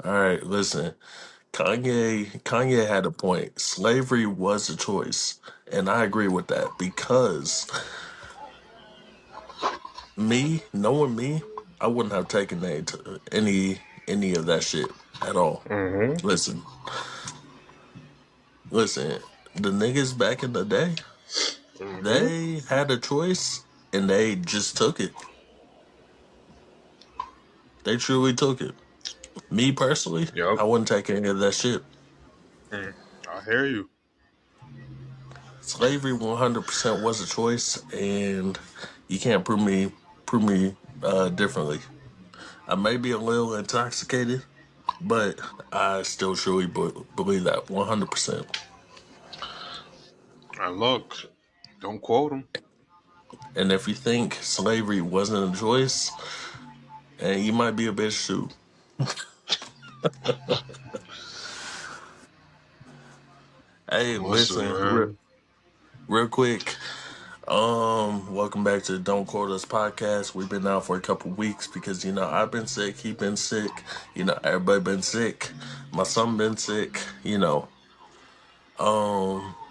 All right, listen. Kanye had a point. Slavery was a choice, and I agree with that because knowing me, I wouldn't have taken any of that shit at all. Mm-hmm. Listen, listen. The niggas back in the day, Mm-hmm. they had a choice, and they just took it. They truly took it. Me personally, Yep. I wouldn't take any of that shit. Mm. I hear you. Slavery 100% was a choice, and you can't prove me differently. I may be a little intoxicated, but I still truly believe that 100%. And look, don't quote him. And if you think slavery wasn't a choice, and you might be a bitch too. Hey, Listen, listen, man. real quick. Welcome back to the Don't Quote Us podcast. We've been out for a couple weeks because I've been sick, he been sick, everybody been sick. My son been sick,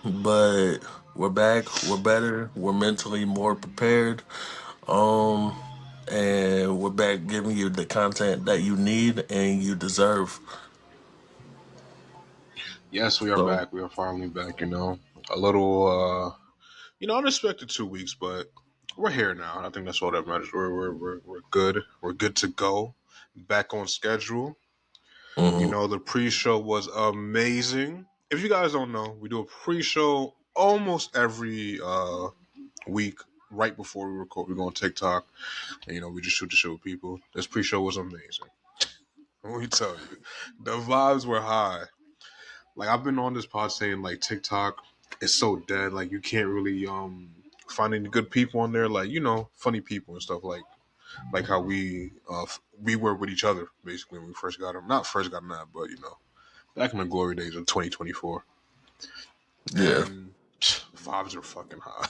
but we're back, we're better, we're mentally more prepared. Um, and we're back giving you the content that you need and you deserve. Yes, we are So back. We are finally back. A little, unexpected 2 weeks, but we're here now. I think that's all that matters. We're good. We're good to go. Back on schedule. mhm. The pre-show was amazing. If you guys don't know, we do a pre-show almost every week right before we record. We go on TikTok and we just shoot the show with people. This pre-show was amazing. Let me tell you, the vibes were high. Like I've been on this pod saying like TikTok is so dead. Like you can't really find any good people on there. Like funny people and stuff like how we were with each other basically when we first got them. Not first got them that, but back in the glory days of 2024. Yeah. And vibes are fucking high.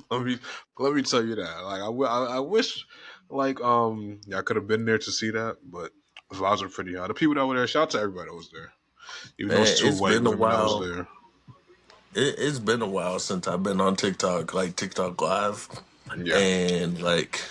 let me tell you that. Like I wish like I could have been there to see that, but vibes are pretty high. The people that were there, shout out to everybody that was there. Even those Man, two it's white been a women that was while. there. It's been a while since I've been on TikTok, like TikTok Live, Yeah. and like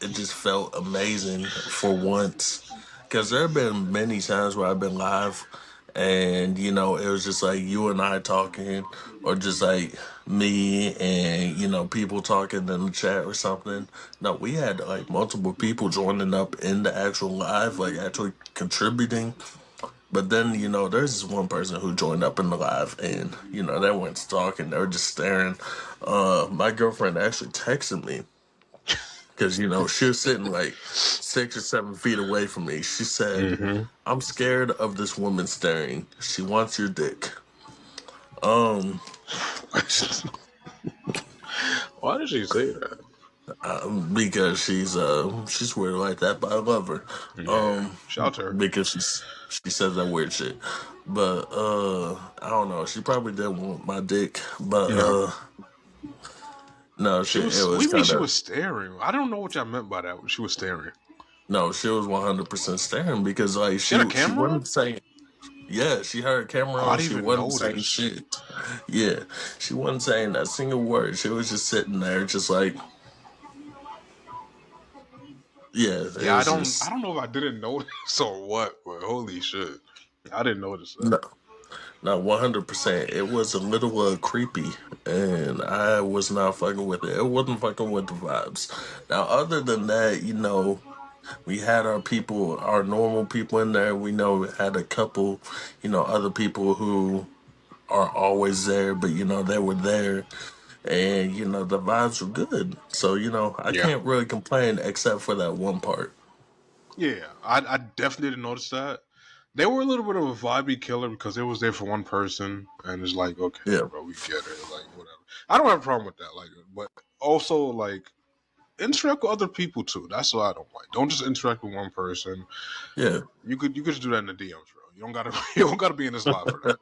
it just felt amazing for once. Because there have been many times where I've been live, and it was just like you and I talking, or just like me and people talking in the chat or something. No, we had like multiple people joining up in the actual live, like actually contributing. But then, there's this one person who joined up in the live and, they weren't talking. They were just staring. My girlfriend actually texted me because, she was sitting like 6 or 7 feet away from me. She said, Mm-hmm. I'm scared of this woman staring. She wants your dick. Um, Why did she say that? because she's weird like that, but I love her. Yeah. Um, Shout out to her. because she says that weird shit. But I don't know. She probably didn't want my dick, but No. no, She it was. What do was you mean kind she of was staring? I don't know what y'all meant by that. She was staring. no. She was 100% staring because like She had a she camera on? wasn't saying yeah. She had her camera Oh, I on. didn't She even wasn't saying notice. shit. Yeah, she wasn't saying a single word. She was just sitting there, just like yeah. It Yeah, I was don't. I just don't know if I didn't notice or what, but holy shit, I didn't notice that. no, not 100%. It was a little creepy, and I was not fucking with it. It wasn't fucking with the vibes. Now, other than that, we had our people, our normal people in there. We know we had a couple, other people who are always there, but they were there, and the vibes were good. So I Yeah, can't really complain except for that one part. yeah, I definitely didn't notice that. They were a little bit of a vibey killer because it was there for one person, and it's like, okay, Yeah, bro, we get it, like whatever. I don't have a problem with that, like, but also like interact with other people too. That's what I don't like. Don't just interact with one person. yeah, You could just do that in the DMs, bro. You don't gotta you don't gotta be in this live for that.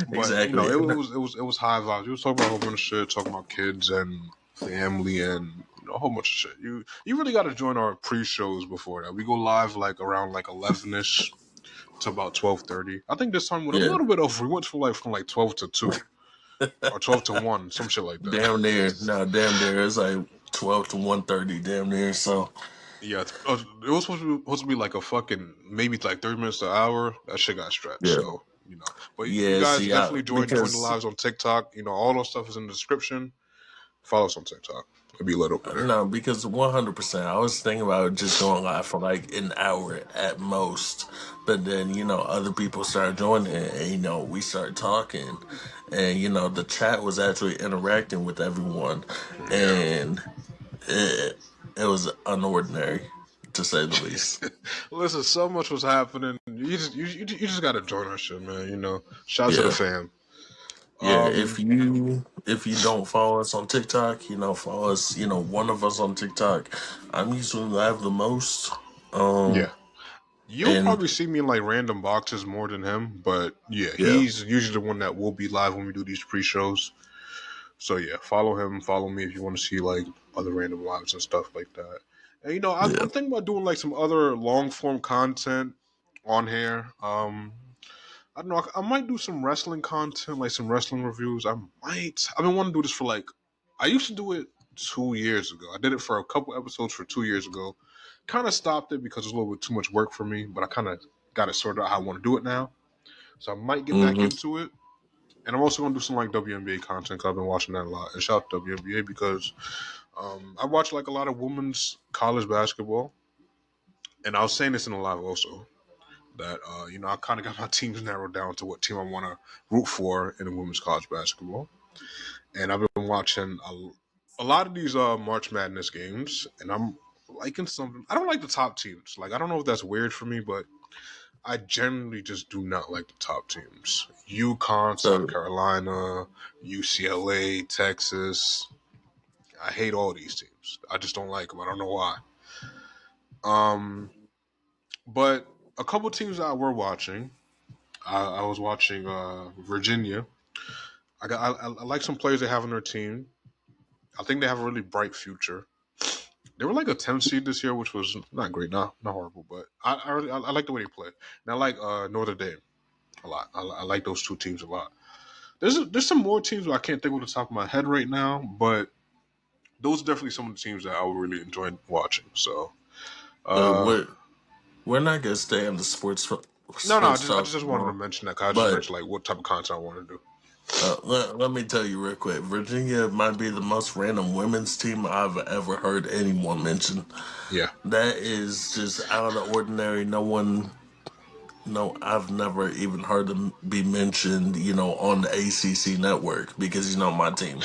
But exactly. it was high vibes. We was talking about a whole bunch of shit, talking about kids and family and a whole bunch of shit. You really got to join our pre-shows before that. We go live like around like 11ish to about 12:30. I think this time went a Yeah, little bit over. We went from like 12 to 2 or 12 to 1, some shit like that. damn near. No, damn near. It's like 12 to 1:30, damn near. So Yeah, it was supposed to be like a fucking maybe like 30 minutes to an hour. That shit got stretched. yeah, So but you yeah. guys See, definitely join the because lives on TikTok. All those stuff is in the description. Follow us on TikTok. It'll be lit over there. no, because 100%. I was thinking about just going live for like an hour at most, but then other people started joining, and we started talking, and the chat was actually interacting with everyone, Yeah. and it was unordinary to say the least. Listen, so much was happening. You just got to join our shit, man. Shout out to the Yeah. fam. Yeah, if Um, you don't follow us on TikTok, follow us, one of us on TikTok. I'm usually live the most. yeah. Um You'll and probably see me in like random boxes more than him, but yeah, yeah, he's usually the one that will be live when we do these pre-shows. So yeah, follow him, follow me if you want to see like other random lives and stuff like that. And yeah. I'm thinking about doing like some other long form content on here. I don't know. I might do some wrestling content, like some wrestling reviews. I might. I've been wanting to do this for like. I used to do it 2 years ago. I did it for a couple episodes for 2 years ago. Kind of stopped it because it was a little bit too much work for me. But I kind of got it sorted out how I want to do it now. So I might get back Hmm. into it. And I'm also gonna do some like WNBA content because I've been watching that a lot. And shout out to WNBA because I watch like a lot of women's college basketball. And I was saying this in the live also that I kind of got my teams narrowed down to what team I want to root for in the women's college basketball. And I've been watching a lot of these March Madness games, and I'm liking some. I don't like the top teams. Like I don't know if that's weird for me, but I generally just do not like the top teams. UConn, South So Carolina, UCLA, Texas. I hate all these teams. I just don't like them. I don't know why. Um, but a couple teams that I were watching. I was watching Virginia. I like some players they have on their team. I think they have a really bright future. They were like a 10 seed this year, which was not great, not horrible, but I like the way they play. And I like Notre Dame a lot. I like those two teams a lot. There's some more teams that I can't think of the top of my head right now, but those are definitely some of the teams that I would really enjoy watching. So so uh, we're not gonna stay on the no, sports I talk just wanted to more, mention that because I just but mentioned like what type of content I want to do. let me tell you real quick. Virginia might be the most random women's team I've ever heard anyone mention. Yeah. That is just out of the ordinary. No, I've never even heard them be mentioned, on the ACC network because my team,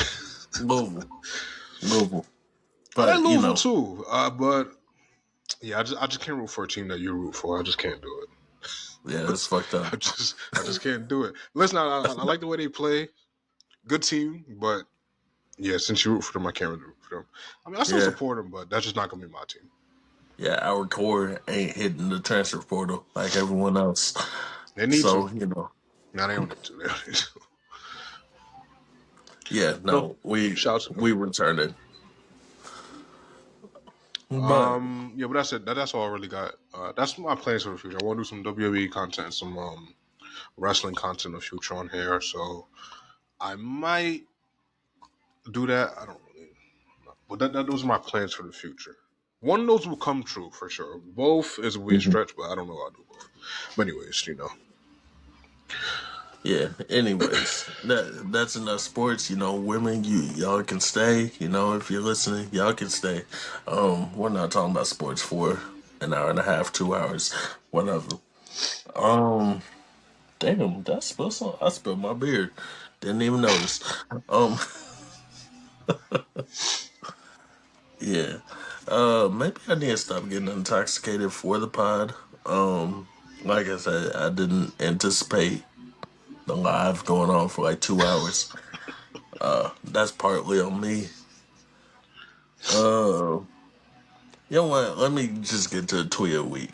Louisville, Louisville. I like But Louisville too, but yeah, I just can't root for a team that you root for. I just can't do it. yeah, it's fucked up. I just can't do it. Listen, I like the way they play. Good team, but yeah, since you root for them, I can't really root for them. I mean, I still Yeah, support them, but that's just not gonna be my team. yeah, our core ain't hitting the transfer portal like everyone else. They need to. So Now they don't need to. They don't need to. yeah, No, no, we shout out to them. we returned it, but Yeah, but that's it. That's all I really got. That's my plans for the future. I want to do some WWE content, some wrestling content in the future on here. So I might do that. I don't really know. But those are my plans for the future. One of those will come true for sure. Both is a weird mhm. stretch, but I don't know how to do both. But anyways. Yeah. Anyways, that's enough sports. Women, y'all can stay. If you're listening, y'all can stay. We're not talking about sports for an hour and a half, 2 hours, whatever. Um, damn, that's spilled some. I spilled my beer. Didn't even notice. Um, yeah. Maybe I need to stop getting intoxicated for the pod. Like I said, I didn't anticipate the live going on for like 2 hours. That's partly on me. Uh, you know what? Let me just get to the tweet of the week.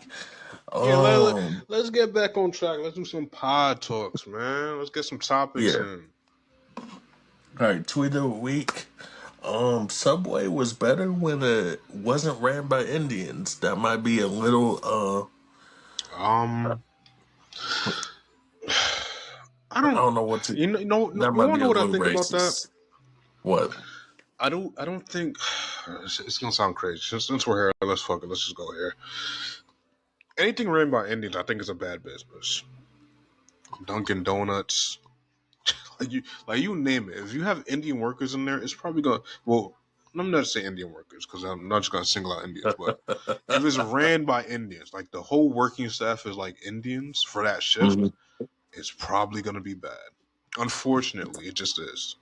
Yeah, Um, let's get back on track. Let's do some pod talks, man. Let's get some topics yeah. in. All right, tweet of the week. Subway was better when it wasn't ran by Indians. That might be a little Um, I I don't. don't know what to. You know, That you might want to be know a what I little think about that? racist. What? I don't. I don't think it's gonna sound crazy. Since we're here, let's fuck it. Let's just go here. Anything ran by Indians, I think is a bad business. Dunkin' Donuts, like you name it. If you have Indian workers in there, it's probably gonna. Well, I'm not saying Indian workers because I'm not just gonna single out Indians, but if it's ran by Indians, like the whole working staff is like Indians for that shift, Mhm. it's probably gonna be bad. Unfortunately, it just is.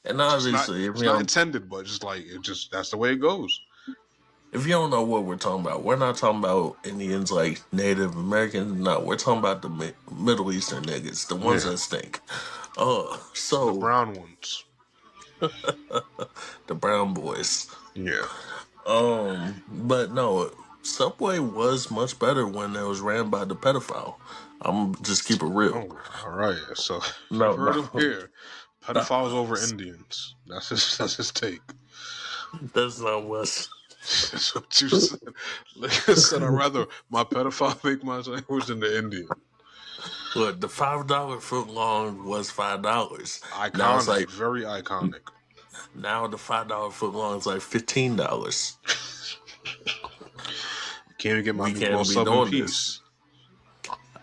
And It's not. obviously, It's not intended, but just like it just that's the way it goes. if you don't know what we're talking about, we're not talking about Indians like Native Americans. No, we're talking about the Middle Eastern niggas, the ones Yeah, that stink. the So brown ones. the brown boys. Yeah. But no, Subway was much better when it was ran by the pedophile. I'm just keep it real. Oh, all right. So you No, heard him no, here. Pedophiles over Indians. That's his take. that's not what. That's what you said. Like I said, I'd rather my pedophile make my sandwich than the Indian. Look, the $5 foot long was $5. Now it's Iconic, like very iconic. now the $5 foot long is like $15. Can't even get my We meatball can't be sub in doing this. peace.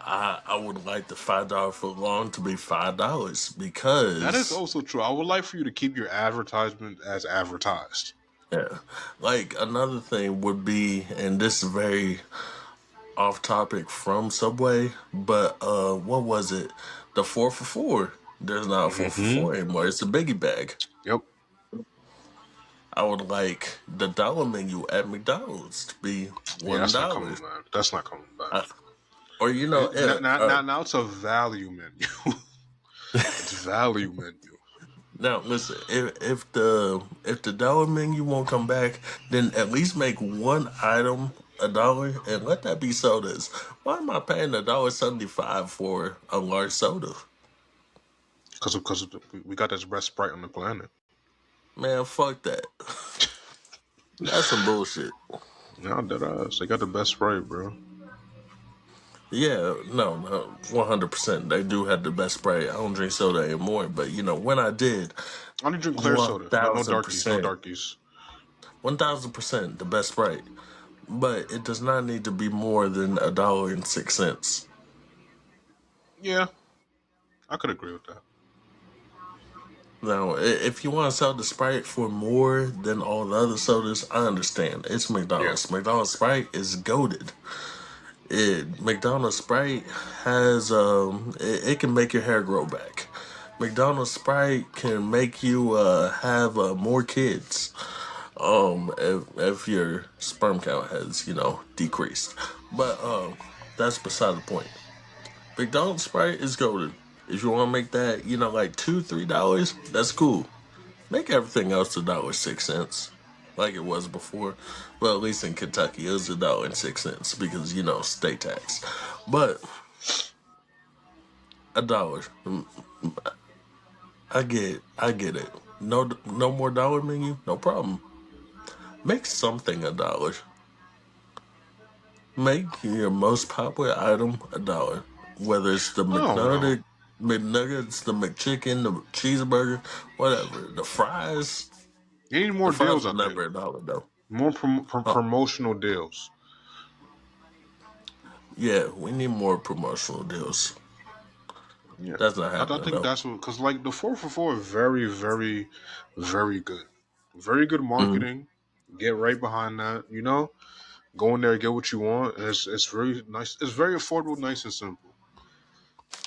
I would like the $5 foot long to be $5 That is because also true. I would like for you to keep your advertisement as advertised. yeah. Like another thing would be, and this is very off topic from Subway, but what was it? The 4 for $4. There's not a 4 for $4 anymore. It's a biggie bag. Yep. I would like the dollar menu at McDonald's to be Yeah, one that's not dollar. coming back. That's not coming back. Uh, or Now it's a value menu. It's value menu. now listen, if the dollar menu won't come back, then at least make one item $1 and let that be sodas. Why am I paying $1.75 for a large soda? Because we got this best Sprite on the planet. Man, fuck that. That's some bullshit. Yeah, dead ass. They got the best Sprite, bro. Yeah, no, 100%. They do have the best Sprite. I don't drink soda anymore, but when I did, I only drink clear one soda. No, no thousand darkies. No percent, darkies. 1,000% the best Sprite. But it does not need to be more than $1.06. Yeah, I could agree with that. Now, if you want to sell the Sprite for more than all the other sodas, I understand. It's Yeah. McDonald's. McDonald's Sprite is goaded. McDonald's Sprite has it can make your hair grow back. McDonald's Sprite can make you have more kids. If your sperm count has decreased, but that's beside the point. McDonald's Sprite is golden. If you want to make that like $2-3, that's cool. Make everything else $1.06, like it was before. Well, at least in Kentucky, it was $1.06 because state tax. But $1, I get it. No, no more dollar menu, no problem. Make something $1. Make your most popular item $1. Whether it's the I don't know. McNuggets, the McChicken, the cheeseburger, whatever. The fries. You need The more fries deals, are I think. never $1 though. More Oh, promotional deals. yeah, we need more promotional deals. Yeah. That's not I happening think though. that's what, because like the 4 for 4 is very, very, very good. Very good Mm, marketing. Get right behind that, you know? Go in there, get what you want. It's very nice. It's very affordable, nice and simple.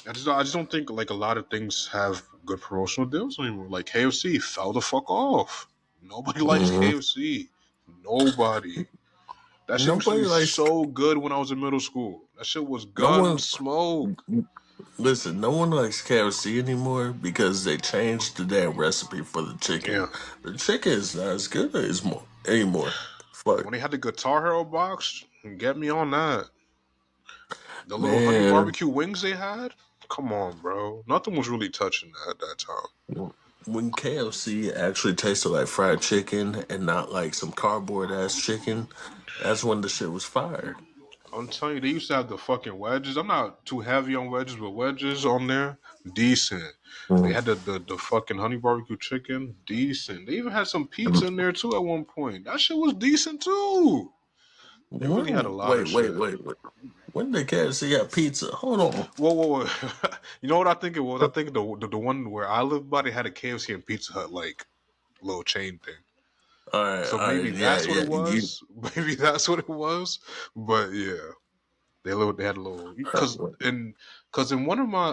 I just don't think like a lot of things have good promotional deals anymore. Like KFC fell the fuck off. Nobody likes hmm KFC. Nobody. That shit used to Nobody be likes. so good when I was in middle school. That shit was No gun one. smoke. Listen, no one likes KFC anymore because they changed the damn recipe for the chicken. Yeah. The chicken is not as good as more anymore. Fuck, When they had the Guitar Hero box, get me on that. The little honey man. barbecue wings they had. Come on, bro. Nothing was really touching that at that time. when KFC actually tasted like fried chicken and not like some cardboard ass chicken, that's when the shit was fire. I'm telling you, they used to have the fucking wedges. I'm not too heavy on wedges, but wedges on there, decent. They Mm. had the fucking honey barbecue chicken, decent. They even had some pizza in there too at one point. That shit was decent too. They really had a lot Wait, of wait, shit. wait, wait. When did KFC have pizza? Hold on. Whoa, whoa, whoa. You know what I think it was? I think the one where I lived by, they had a KFC and Pizza Hut like little chain thing. So All right, maybe yeah, that's what yeah. it was. Maybe that's what it was. But yeah, they had a little because in one of my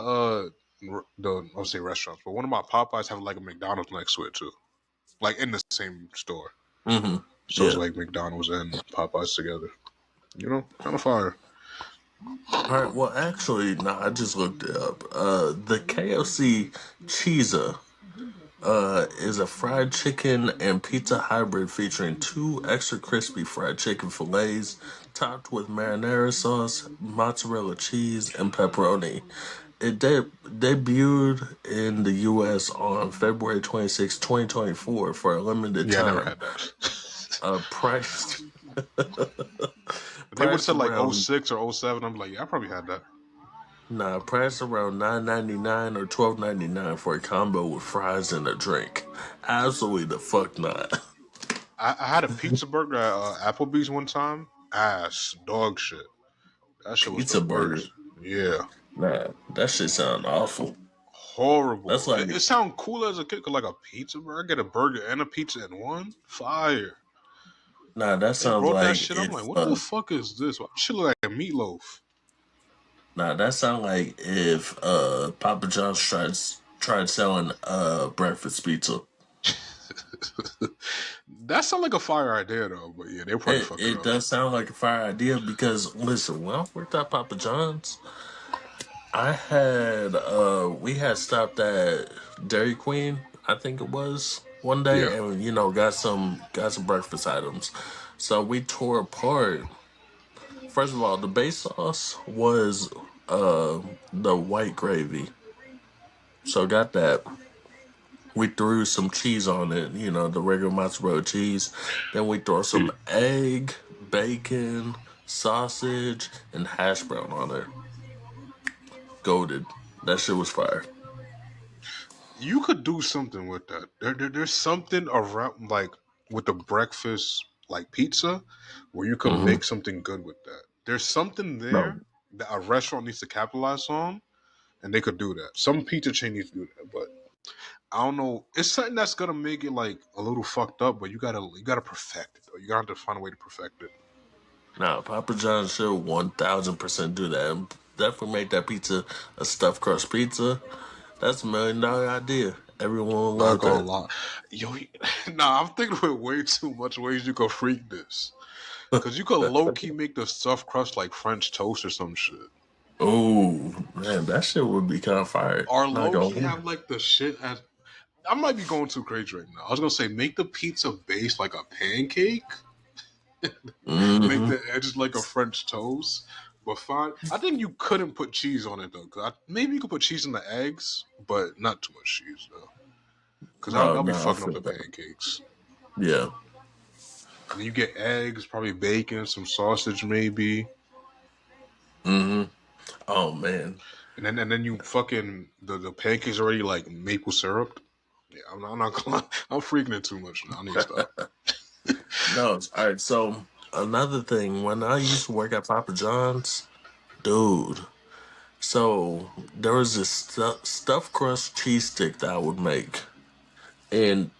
I'll say restaurants, but one of my Popeyes have like a McDonald's next to it too, like in the same store. mm-hmm. So it's Yeah. like McDonald's and Popeyes together. You know, kind of fire. All right. Well, actually, no, I just looked it up. The KFC Cheesa is a fried chicken and pizza hybrid featuring two extra crispy fried chicken fillets topped with marinara sauce, mozzarella cheese, and pepperoni. It debuted in the U.S. on February 26, 2024 for a limited Yeah, I never time. had that. Priced They would have priced said like around '06 or '07. I'm like, yeah, I probably had that. priced around $9.99 or $12.99 for a combo with fries and a drink. Absolutely the fuck not. I had a pizza burger at Applebee's one time. Ass dog shit. That shit was the Pizza burger. worst. Yeah, Nah, that shit sound awful. That's horrible. like It sounded cool as a kid, 'cause like a pizza burger. I get a burger and a pizza in one. Fire. that They sounds brought that like shit. I'm like, if what the fuck is this? Why shit look like a meatloaf? that sound like if Papa John's tried selling breakfast pizza. That sounds like a fire idea though. But yeah, they probably fuck it It up. does sound like a fire idea because listen, when I worked at Papa John's, I had we had stopped at Dairy Queen, I think it was, one Yeah. day and got some breakfast items. So we tore apart. First of all, the base sauce was the white gravy. So got that. We threw some cheese on it, the regular mozzarella cheese. Then we throw some egg, bacon, sausage, and hash brown on it. Goated. That shit was fire. You could do something with that. There's something around like with the breakfast like pizza where you could Hmm. make something good with that. There's something No, there that a restaurant needs to capitalize on, and they could do that. Some pizza chain needs to do that, but I don't know. It's something that's gonna make it like a little fucked up, but you gotta perfect it. Though. You gotta have to find a way to perfect it. Papa John's should 1000% do that. And definitely make that pizza a stuffed crust pizza. That's $1 million idea. Everyone will Not love gonna that. lie, yo, nah, I'm thinking with way too much ways you could freak this. Cause you could low key make the stuffed crust like French toast or some shit. Oh man, that shit would be kind of fire. Or Not low gonna key lie. have like the shit as I might be going too crazy right now. I was gonna say make the pizza base like a pancake, make Hmm. the edges like a French toast. But fine, I think you couldn't put cheese on it though. Maybe you could put cheese in the eggs, but not too much cheese though. Cause No, that'll be no, I fucking up feel the that. pancakes. Yeah. And then you get eggs, probably bacon, some sausage maybe, Hmm. Oh man. and then you fucking the pancakes already like maple syrup. Yeah, I'm not gonna lie. I'm freaking it too much now. I need to stop. No, all right. So another thing, when I used to work at Papa John's, dude. So there was this stuffed crust cheese stick that I would make. And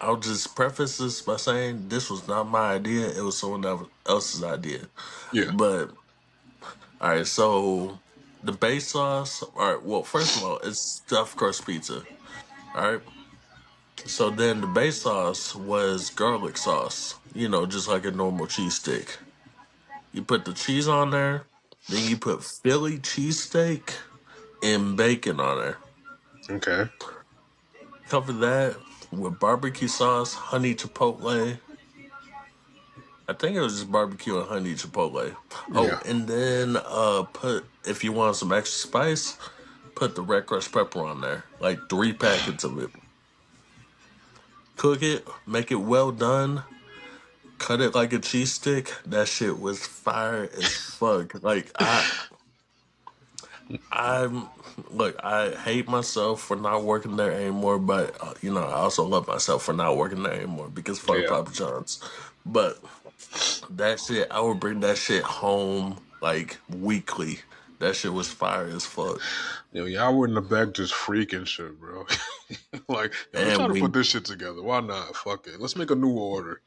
I'll just preface this by saying this was not my idea. It was someone else's idea. Yeah. But all right, so the base sauce. All right, well, first of all, it's stuffed crust pizza. All right. So then the base sauce was garlic sauce. Just like a normal cheese stick. You put the cheese on there. Then you put Philly cheesesteak and bacon on there. Okay. Cover that with barbecue sauce, honey chipotle. I think it was just barbecue and honey chipotle. Oh, Yeah. and then put if you want some extra spice, put the red crushed pepper on there, like 3 packets of it. Cook it, make it well done, cut it like a cheese stick. That shit was fire as fuck. Like I'm look, I hate myself for not working there anymore, but I also love myself for not working there anymore because fuck Yeah. Papa John's. But that shit, I would bring that shit home like weekly. That shit was fire as fuck. Yo, y'all were in the back just freaking shit, bro. Like, yo, let's try And to put we this shit together. Why not? Fuck it. Let's make a new order.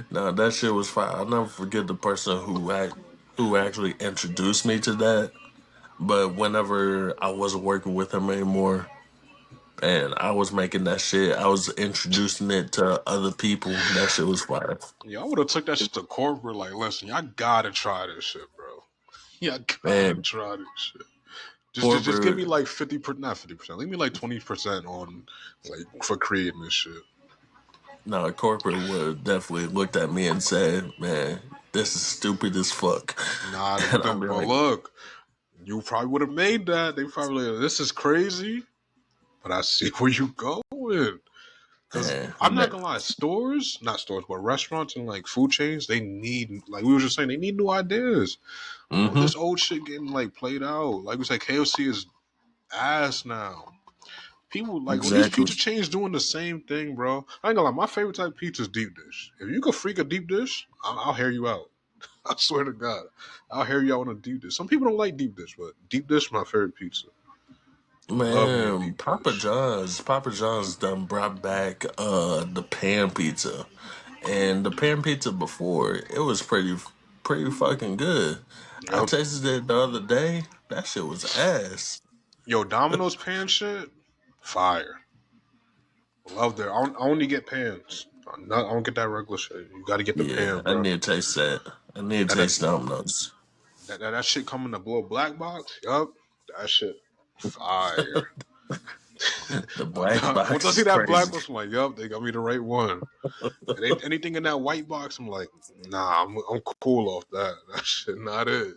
no, that shit was fire. I'll never forget the person who actually introduced me to that. But whenever I wasn't working with him anymore, and I was making that shit, I was introducing it to other people. That shit was fire. Y'all would have took that shit to corporate. Like, listen, y'all gotta try this shit, bro. Y'all gotta Man, try this shit. Just give me corporate, like 50%, not 50%. Leave me like 20% on like for creating this shit. no, corporate would have definitely looked at me and said, "Man, this is stupid as fuck," Nah, and I'll be but like, look, you probably would have made that. They probably like, this is crazy, but I see where you going. Because "Man, I'm not gonna lie, stores, not stores, but restaurants and like food chains, they need, like we were just saying, they need new ideas. All mm-hmm, this old shit getting like played out. Like we said, KFC is ass now. People like when these exactly, pizza chains doing the same thing, bro. I ain't gonna lie, my favorite type of pizza is deep dish. If you could freak a deep dish, I'll hear you out. I swear to God, I'll hear you out on a deep dish. Some people don't like deep dish, but deep dish is my favorite pizza. Love me a man." deep Papa dish. John's, Papa John's done brought back the pan pizza, and the pan pizza before it was pretty fucking good. I Yep. tasted it the other day. That shit was ass. Yo, Domino's pan shit, fire. Love there. I only get pans. I don't get that regular shit. You got to get the Yeah, pan, I bro. need to taste that. I need to That that taste Domino's. that shit come in the blue black box. Yup, that shit fire. The black Once box I see is that black crazy. box, I'm like, yup, they got me the right one. And anything in that white box, I'm like, nah, I'm cool off that. That shit not it.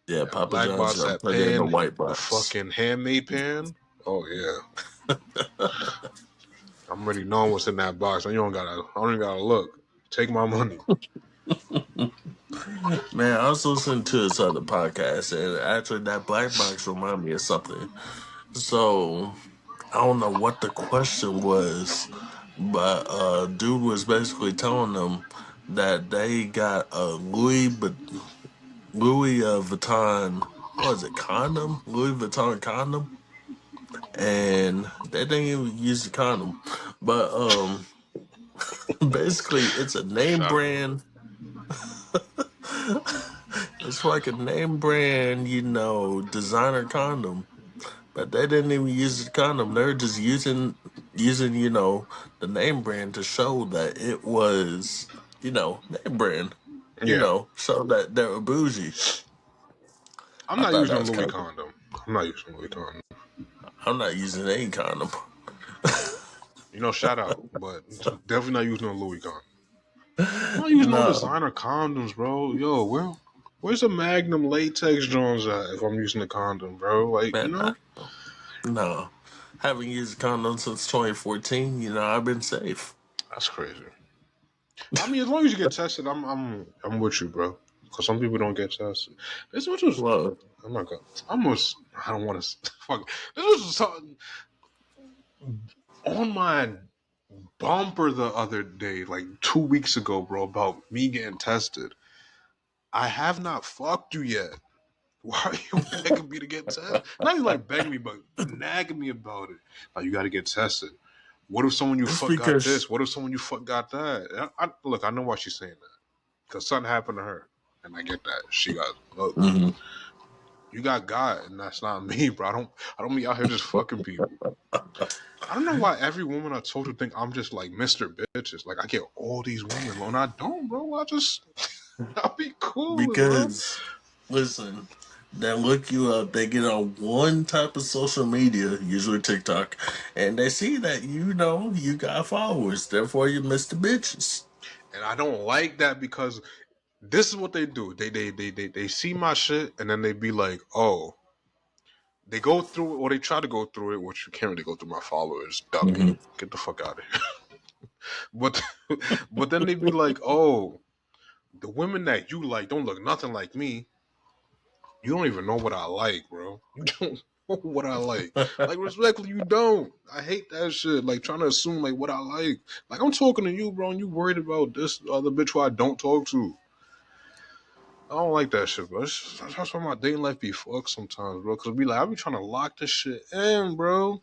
Yeah, That Papa black John's box, gonna that put it in the pan, white the box. fucking handmade pan. Oh yeah, I'm already knowing what's in that box. I don't even gotta look. Take my money. Man, I was listening to this other podcast, and actually, that black box reminded me of something. So I don't know what the question was, but dude was basically telling them that they got a Louis Vuitton, what is it, condom? Louis Vuitton condom, and they didn't even use the condom, but basically, it's a name Shut up. brand. It's like a name brand, designer condom. But they didn't even use the condom. They were just using, the name brand to show that it was, name brand. Yeah, So that they were bougie. I'm I not thought using that a was Louis kind of. condom. I'm not using a Louis condom. I'm not using any condom. Shout out, but definitely not using a Louis condom. I'm not using no No, designer condoms, bro. Yo, where's the Magnum latex Jones at if I'm using a condom, bro? Like, man, no. Haven't used a condom since 2014. I've been safe. that's crazy. I mean, as long as you get tested, I'm with you, bro. Because some people don't get tested. This was just, Well, I'm not gonna. Almost. I don't want to. Fuck. This was something on my bumper the other day, like 2 weeks ago, bro, about me getting tested. I have not fucked you yet. Why are you begging me to get tested? Not even like begging me, but nagging me about it. Like, you got to get tested. What if someone you it's fuck got because. this? What if someone you fuck got that? Look, I know why she's saying that. Because something happened to her. And I get that. She got, look, Mhm. you got God, and that's not me, bro. I don't be out here just fucking people. I don't know why every woman I told to think I'm just like Mr. Bitches. Like, I get all these women. And I don't, bro. I'll be cool, bro. Because, listen, they look you up, they get on one type of social media, usually TikTok, and they see that you got followers, therefore you miss the bitches. And I don't like that because this is what they do. They see my shit and then they be like, oh, They go through it, or they try to go through it, which you can't really go through my followers. Dummy, Hmm. get the fuck out of here. But but then they be like, oh, the women that you like don't look nothing like me. You don't even know what I like, bro. You don't know what I like. Like, respectfully, you don't. I hate that shit. Like, trying to assume, like, what I like. Like, I'm talking to you, bro, and you worried about this other bitch who I don't talk to. I don't like that shit, bro. That's why my dating life be fucked sometimes, bro. Because be like, I be trying to lock this shit in, bro.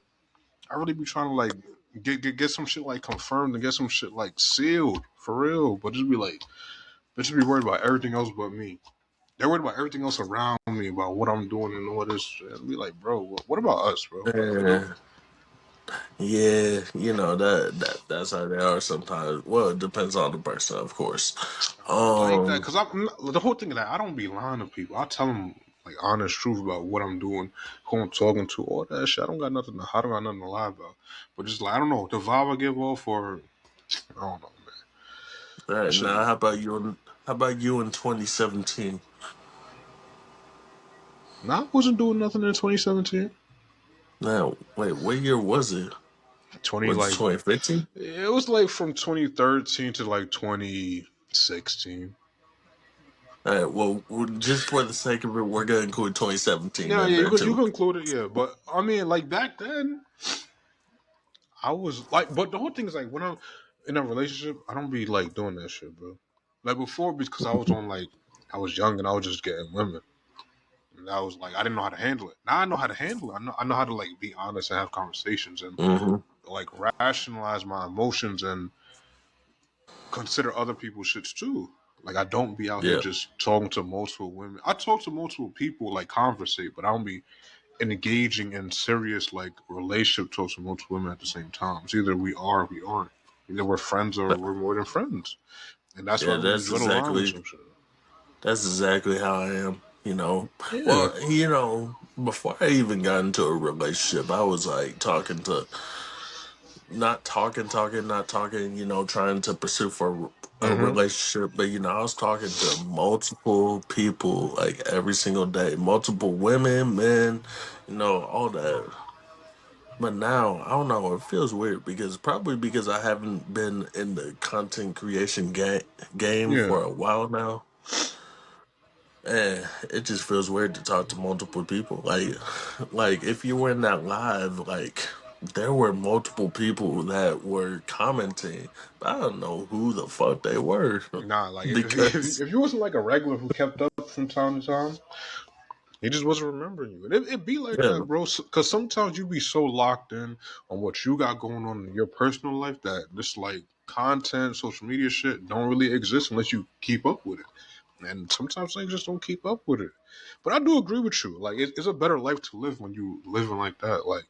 I really be trying to, like, get some shit, like, confirmed and get some shit, like, sealed. For real. But just be like, bitches be worried about everything else but me. They're worried about everything else around me, about what I'm doing and all this shit. And be like, bro, what about us, bro? You know? Yeah, yeah, that's how they are sometimes. Well, it depends on the person, of course. I don't like that Um, because the whole thing of that I don't be lying to people. I tell them like honest truth about what I'm doing, who I'm talking to, all that shit. I don't got nothing. I don't got nothing to lie about. But just like I don't know the vibe I give off, or I don't know, man. That shit now be. how about you in 2017? Nah, I wasn't doing nothing in 2017. Now, wait, what year was it? 20 Was it like 2015? it was like from 2013 to like 2016. All right, well, just for the sake of it, we're going to include 2017 Yeah, in yeah, there you too. can include it, yeah. But I mean, like back then, I was like, but the whole thing is like when I'm in a relationship, I don't be like doing that shit, bro. Like before, because I was on like I was young and I was just getting women, and I was like I didn't know how to handle it. Now I know how to handle it. I know how to like be honest and have conversations and Hmm. like rationalize my emotions and consider other people's shits too. Like I don't be out here Yeah, just talking to multiple women. I talk to multiple people, like conversate, but I don't be engaging in serious like relationship talks with multiple women at the same time. It's either we are or we aren't. Either we're friends or we're more than friends. And that's why I yeah, really draw the line with some shit. that's exactly how I am. Yeah. Well, before I even got into a relationship, I was like not talking, trying to pursue for a Mm-hmm. relationship, but I was talking to multiple people like every single day, multiple women, men, all that. But now, I don't know, it feels weird because probably because I haven't been in the content creation game Yeah. for a while now. And it just feels weird to talk to multiple people. Like if you were in that live, like there were multiple people that were commenting, but I don't know who the fuck they were Nah, like because if you wasn't like a regular who kept up from time to time, he just wasn't remembering you. And it be like yeah, that, bro. Because sometimes you be so locked in on what you got going on in your personal life that this like content, social media shit don't really exist unless you keep up with it. And sometimes things just don't keep up with it. But I do agree with you. Like it's a better life to live when you living like that. Like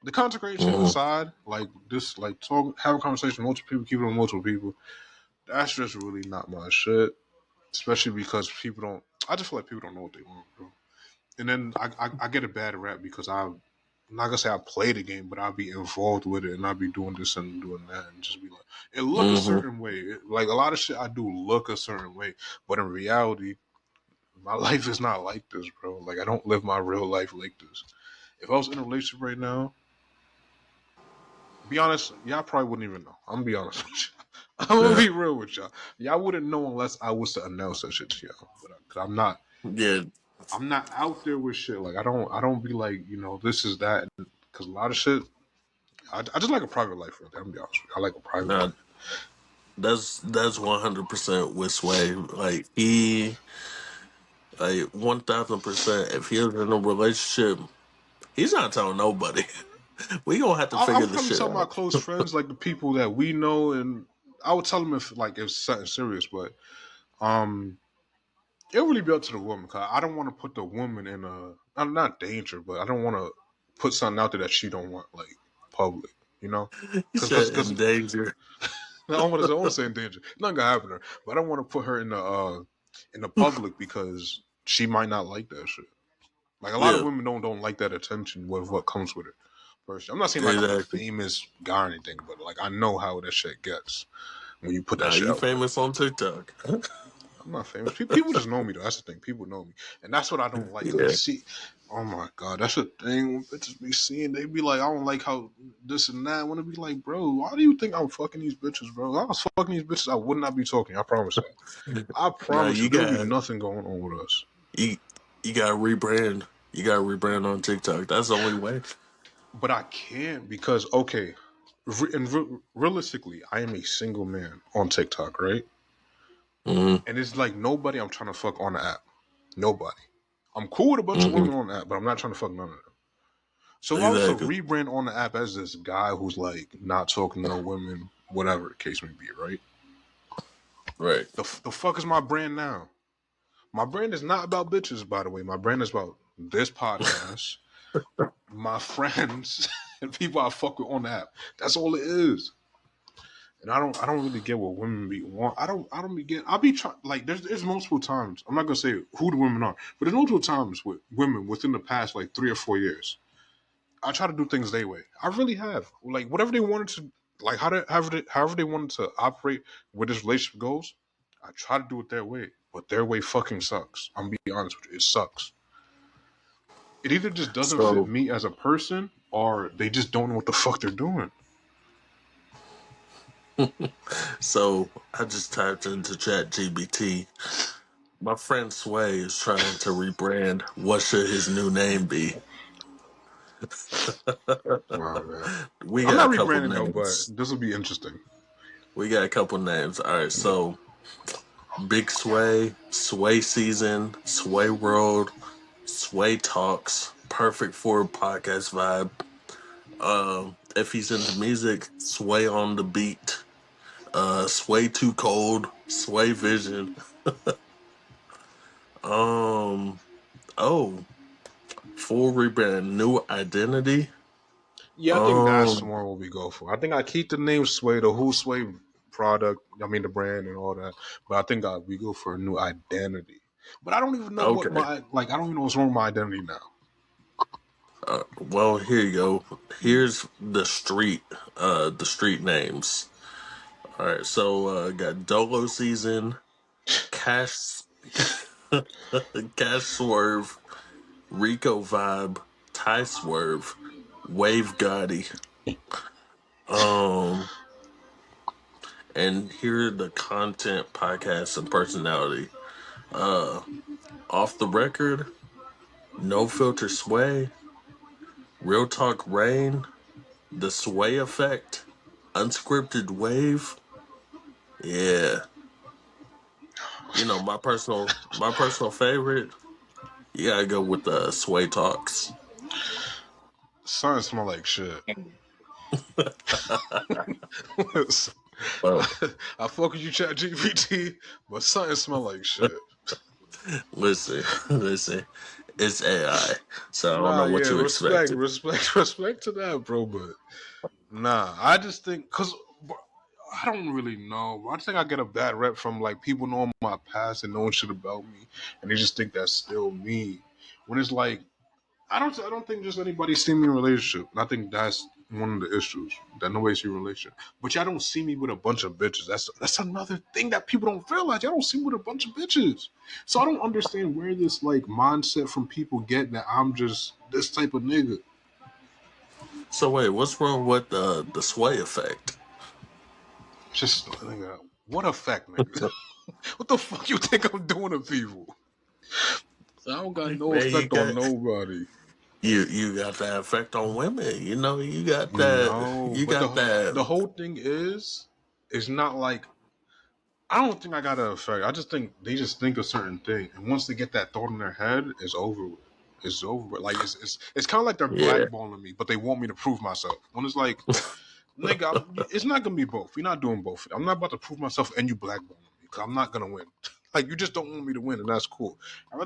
the content creation hmm aside, like this, like talk, have a conversation with multiple people, keep it with multiple people. That's just really not my shit. Especially because people don't. I just feel like people don't know what they want, bro. And then I get a bad rap because I'm not gonna say I play the game, but I'll be involved with it and I'll be doing this and doing that and just be like, it look a hmm certain way. Like a lot of shit I do look a certain way, but in reality, my life is not like this, bro. Like I don't live my real life like this. If I was in a relationship right now, be honest, y'all probably wouldn't even know. I'm gonna be honest with you. I'm gonna yeah, be real with y'all. Y'all wouldn't know unless I was to announce that shit to y'all. But cause yeah. I'm not out there with shit. Like I don't be like, this is that. Because a lot of shit, I just like a private life. Really. I'm gonna be honest with you. I like a private Nah, life. that's 100% with Sway. Like 1,000%. If he was in a relationship, he's not telling nobody. We gonna have to I'm figure this probably shit tell my out. close friends, like the people that we know, and I would tell them if like it's something serious. But um, it'll really be up to the woman. Cause I don't want to put the woman in a not danger, but I don't want to put something out there that she don't want like public. You know, He said because in danger. I don't want to say in danger. Nothing gonna happen to her, but I don't want to put her in the public because she might not like that shit. Like a lot of Yeah, women don't like that attention with what comes with it. Personally, I'm not saying like I'm a exactly. famous guy or anything, but like I know how that shit gets when you put that Nah, shit you out there. famous on TikTok. I'm not famous. People just know me though. That's the thing. People know me, and that's what I don't like. Like Yeah. see. Oh my god, that's a thing. When bitches be seeing, they be like, I don't like how this and that. I want to be like, bro, why do you think I'm fucking these bitches, bro? If I was fucking these bitches, I would not be talking. I promise that. I No, promise you, there would be nothing going on with us. you you gotta rebrand. You gotta rebrand on TikTok. That's the only way. But I can't because okay, realistically, I am a single man on TikTok, right? Hmm. And it's like nobody I'm trying to fuck on the app. Nobody. I'm cool with a bunch of Hmm. women on the app, but I'm not trying to fuck none of them. So if I was to Exactly. rebrand on the app as this guy who's like not talking to no women, whatever the case may be, right? Right. The fuck is my brand now? My brand is not about bitches, by the way. My brand is about this podcast, my friends, and people I fuck with on the app. That's all it is. And I don't really get what women be want. I don't be getting. I'll be trying like there's multiple times. I'm not gonna say who the women are, but there's multiple times with women within the past like 3 or 4 years. I try to do things their way. I really have. Like whatever they wanted to, like however they wanted to operate where this relationship goes. I try to do it their way, but their way fucking sucks. I'm gonna be honest with you, it sucks. It either just doesn't fit So me as a person, or they just don't know what the fuck they're doing. so I just typed into Chat GBT. My friend Sway is trying to rebrand. What should his new name be? Oh man, We I'm got not a couple rebranding though, but names. this will be interesting. We got a couple names. All right, so Big Sway, Sway Season, Sway World, Sway Talks, perfect for a podcast vibe. If he's into music, Sway on the beat, Sway Too Cold, Sway Vision. Um, oh, full rebrand, new identity. Yeah, I think that's the Um, one what we go for. I think I keep the name Sway, the who Sway product. I mean the brand and all that. But I think we go for a new identity. But I don't even know what okay. my like. I don't even know what's wrong with my identity now. Well, here you go. Here's the street names. All right, so got Dolo Season, Cash, Cash Swerve, Rico Vibe, Ty Swerve, Wave Gotti. Um, and here are the content, podcast, and personality. Uh, Off the record, no filter sway, real talk rain, the sway effect, unscripted wave. Yeah, my personal favorite. You gotta go with the sway talks. Something smell like shit. Well, I fuck with you, Chat GPT, but something smell like shit. listen, listen. It's AI, so I don't Nah, know what yeah, you respect, expected. respect, respect to that, bro. But nah, I just think because I don't really know. I think I get a bad rep from like people knowing my past and knowing shit about me, and they just think that's still me. When it's like I don't think just anybody see me in a relationship. And I think that's one of the issues that nobody see in a relationship. But y'all don't see me with a bunch of bitches. That's another thing that people don't realize. Y'all don't see me with a bunch of bitches. So I don't understand where this like mindset from people get that I'm just this type of nigga. So wait, what's wrong with the sway effect? Just nigga, what effect, nigga? What the fuck you think I'm doing to people? I don't got no Man, effect on nobody. you got that effect on women. You got that. No, You but got the that. whole thing is, it's not like I don't think I got an effect. I just think they just think a certain thing, and once they get that thought in their head, it's over with. It's over with. Like it's kind of like they're Yeah. blackballing me, but they want me to prove myself. When it's like, nigga, it's not gonna be both. We're not doing both. I'm not about to prove myself and you blackballing me because I'm not gonna win. Like you just don't want me to win, and that's cool. I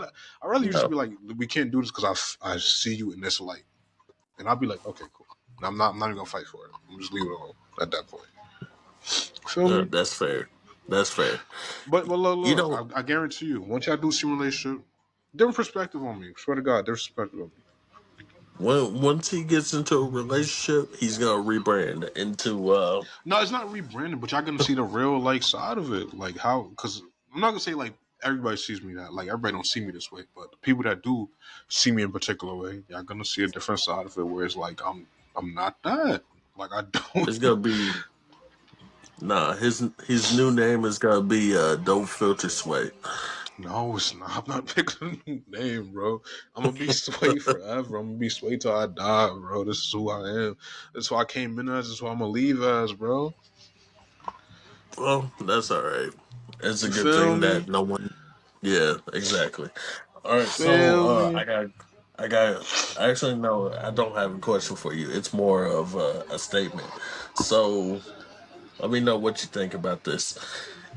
rather you just No. be like, we can't do this because I see you in this light, and I'll be like, okay, cool. I'm not even gonna fight for it. I'm just leave it alone at that point. Feel me? That's fair. That's fair. But look, You look know, I guarantee you, once y'all do see relationship, different perspective on me. Swear to God, different perspective on me. once he gets into a relationship, he's gonna rebrand into No, it's not rebranding, but y'all gonna see the real like side of it, like how. Because I'm not gonna say like everybody sees me that. Like everybody don't see me this way, but the people that do see me in a particular way, y'all gonna see a different side of it where it's like I'm not that. Like I don't. It's gonna be nah. His new name is gonna be Dope Filter Sway. No, it's not. I'm not picking a new name, bro. I'm gonna be Sway forever. I'm gonna be Sway till I die, bro. This is who I am. This is who I came in as. This is who I'm gonna leave as, bro. Well, that's all right. It's a You good feel thing me? that no one. Yeah, exactly. All right, so Feel me? I got. Actually, no, I don't have a question for you. It's more of a statement. So let me know what you think about this.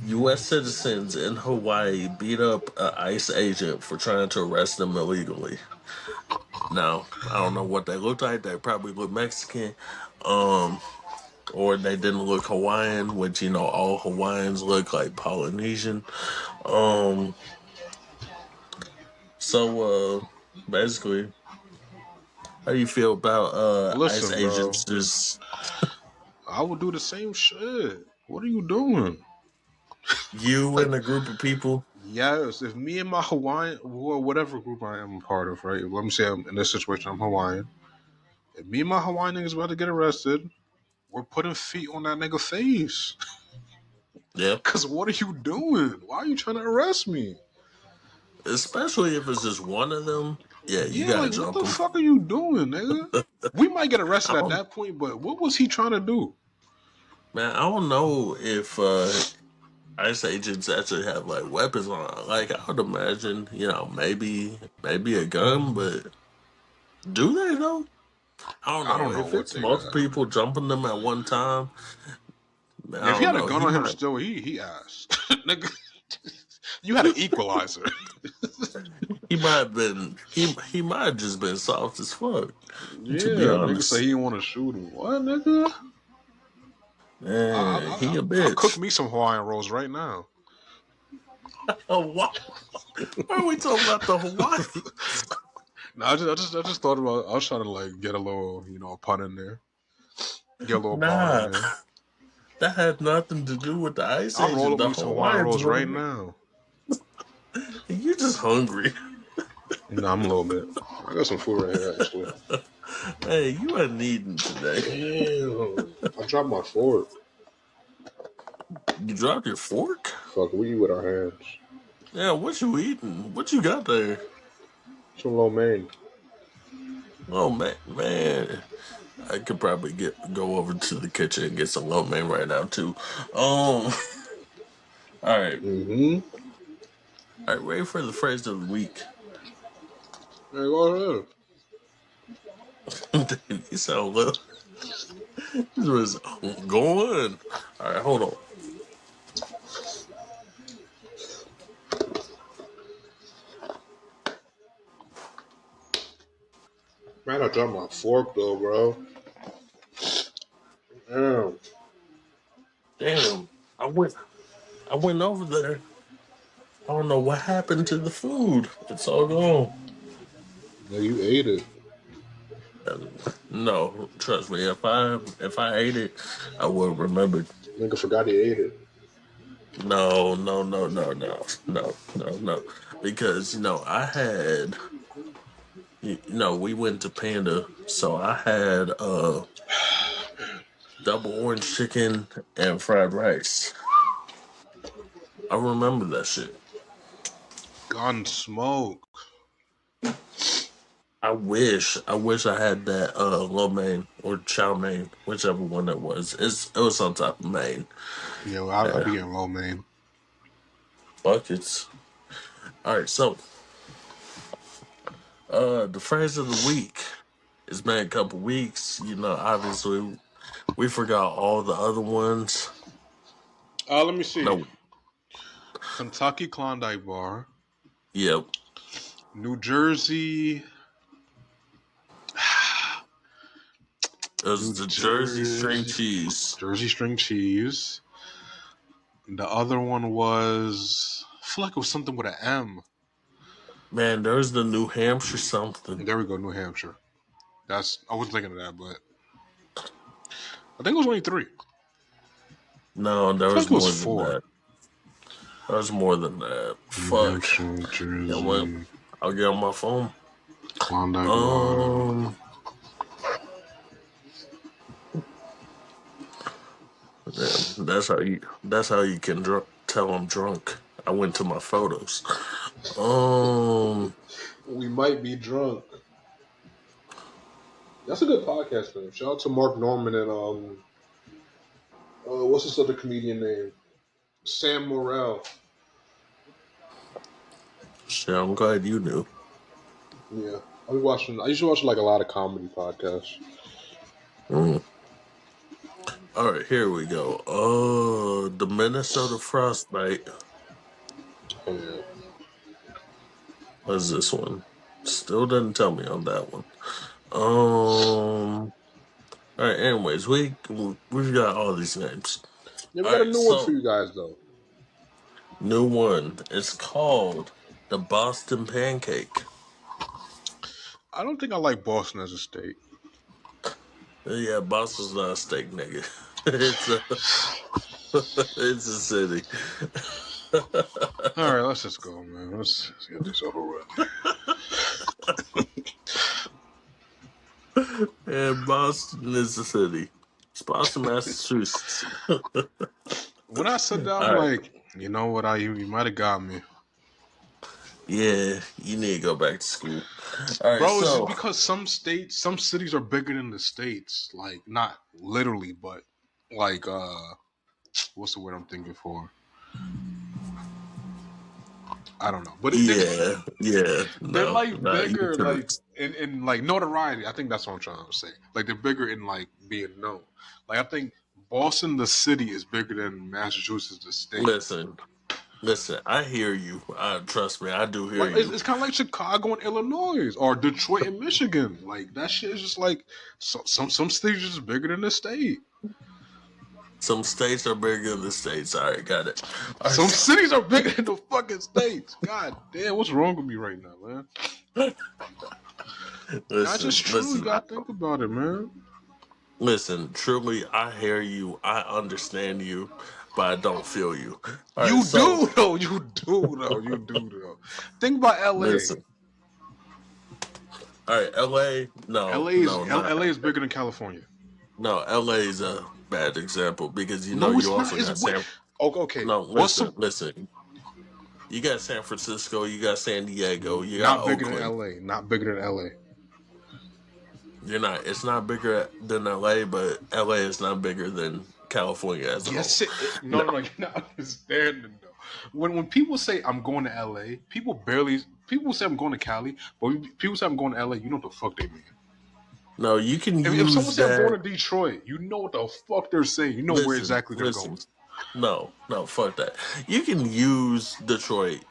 U.S. citizens in Hawaii beat up a ICE agent for trying to arrest them illegally. Now, I don't know what they look like. They probably look Mexican, um, or they didn't look Hawaiian, which all Hawaiians look like Polynesian. Um, so basically, how do you feel about ICE Listen, bro. agents just I would do the same shit. What are you doing? you Like, and a group of people? yes, if me and my Hawaiian, or whatever group I am a part of, right? Let me say I'm in this situation, I'm Hawaiian. If me and my Hawaiian niggas about to get arrested, we're putting feet on that nigga face. Yeah, Cause what are you doing? Why are you trying to arrest me? especially if it's just one of them. Yeah, you Yeah, gotta like what jump the them. fuck are you doing, nigga? We might get I arrested at don't, that point, but what was he trying to do? man. I don't know if ICE agents actually have like weapons on. Like I would imagine, maybe a gun, but do they though? I don't I know. don't know If what it's they multiple got. people jumping them at one time, I If he don't had a know. gun He on him might still, he asked. Nigga, you had an equalizer. he might have been he might have just been soft as fuck, to be Yeah, nigga say honest. he didn't want to shoot him. What, nigga? Man, he a I cook bitch. me some Hawaiian rolls right now. Oh, why are we talking about the Hawaii? No, I just thought about. I was trying to like get a little, pun in there, get a little bar in Nah, there. that had nothing to do with the Ice I'll roll Ages. up The me some Hawaiian Hawaiians rolls right were. now. You just hungry. No, I'm a little bit. I got some food right here actually. Hey, you ain't eating today. Damn, I dropped my fork. You dropped your fork? Fuck, we eat with our hands. Yeah, what you eating? What you got there? Some lo mein. Oh man, man, I could probably go over to the kitchen and get some lo mein right now too. All right, Mm-hmm. all right, ready for the phrase of the week? Hey, go ahead. You sound little. This was going. All right, hold on. Man, I dropped my fork though, bro. Damn. Damn, I went over there. I don't know what happened to the food. It's all gone. Yeah, you ate it. No, trust me. If I ate it, I would remember. Nigga forgot he ate it. No, no, no, no, no, no, no, no. Because I had we went to Panda, so I had double orange chicken and fried rice. I remember that shit. Gun smoke. I wish I had that lo mein or chow mein, whichever one it was. It was on top of main. Yeah, well, I Yeah, be getting lo mein. buckets. All right, so the phrase of the week. It's been a couple weeks. Obviously we forgot all the other ones. Let me see. No, Kentucky Klondike Bar, yep. New Jersey, It was New the Jersey string Jersey, cheese. Jersey string cheese. The other one was, I feel like it was something with an M. Man, there's the New Hampshire something. There we go, New Hampshire. I wasn't thinking of that, but I think it was only three. No, there I feel like was it was more than four. that. There's more than that. New Fuck. Hampshire, Yeah, well, Jersey, I'll get on my phone. Klondike, Ohio. Um, yeah, that's how you can tell I'm drunk. I went to my photos. Um, We might be drunk. That's a good podcast name. Shout out to Mark Norman and what's this other comedian name? Sam Morrell. shit, I'm glad you knew. Yeah, I was watching. I used to watch like a lot of comedy podcasts. Mm. All right, here we go. The Minnesota Frostbite. Oh yeah. What's this one? Still didn't tell me on that one. All right. Anyways, we've got all these names. Yeah, we All got a right. new one for So you guys though. new one. It's called the Boston Pancake. I don't think I like Boston as a state. Yeah, Boston's not a steak, nigga. it's a it's a city. All right, let's just go, man. Let's get this over with. And Boston is a city. It's Boston, Massachusetts. All When I said that, I'm right. like, you know what? You might have got me, Yeah, you need to go back to school. All right. bro. It's just So because some cities are bigger than the states. Like not literally, but like what's the word I'm thinking for? I don't know, but yeah, yeah. they're No, like no, you bigger, like correct. in like notoriety. I think that's what I'm trying to say. Like they're bigger in like being known. Like I think Boston, the city, is bigger than Massachusetts, the state. Listen, listen. I hear you. Trust me, I do hear Like it's, you. it's kind of like Chicago and Illinois or Detroit and Michigan. Like that shit is just like some states are just bigger than the state. Some states are bigger than the states. All right, got it. All Some right. cities are bigger than the fucking states. God damn, what's wrong with me right now, man? That's listen, just true. You listen, gotta think about it, man. listen. Truly, I hear you. I understand you, but I don't feel you. All right. You So do though. You do though. You do though. Think about L.A. listen. All right, L.A. No, L.A. is no, not L.A. is bigger than California. no. L.A. is a bad example because No, you it's not. also It's got way. San. Okay, okay. No, What's listen, some listen. You got San Francisco, you got San Diego, you got not bigger than Oakland. L.A. Not bigger than L.A. You're not. It's not bigger than LA, but LA is not bigger than California as a whole. Yes, no, No, no, no. You're not understanding though. When people say I'm going to L.A., people say I'm going to Cali, but when people say I'm going to L.A., you know what the fuck they mean. no, you can If someone use say I'm going that. to Detroit, you know what the fuck they're saying. You know where Listen, exactly they're listen. going. No, no, fuck that. You can use Detroit.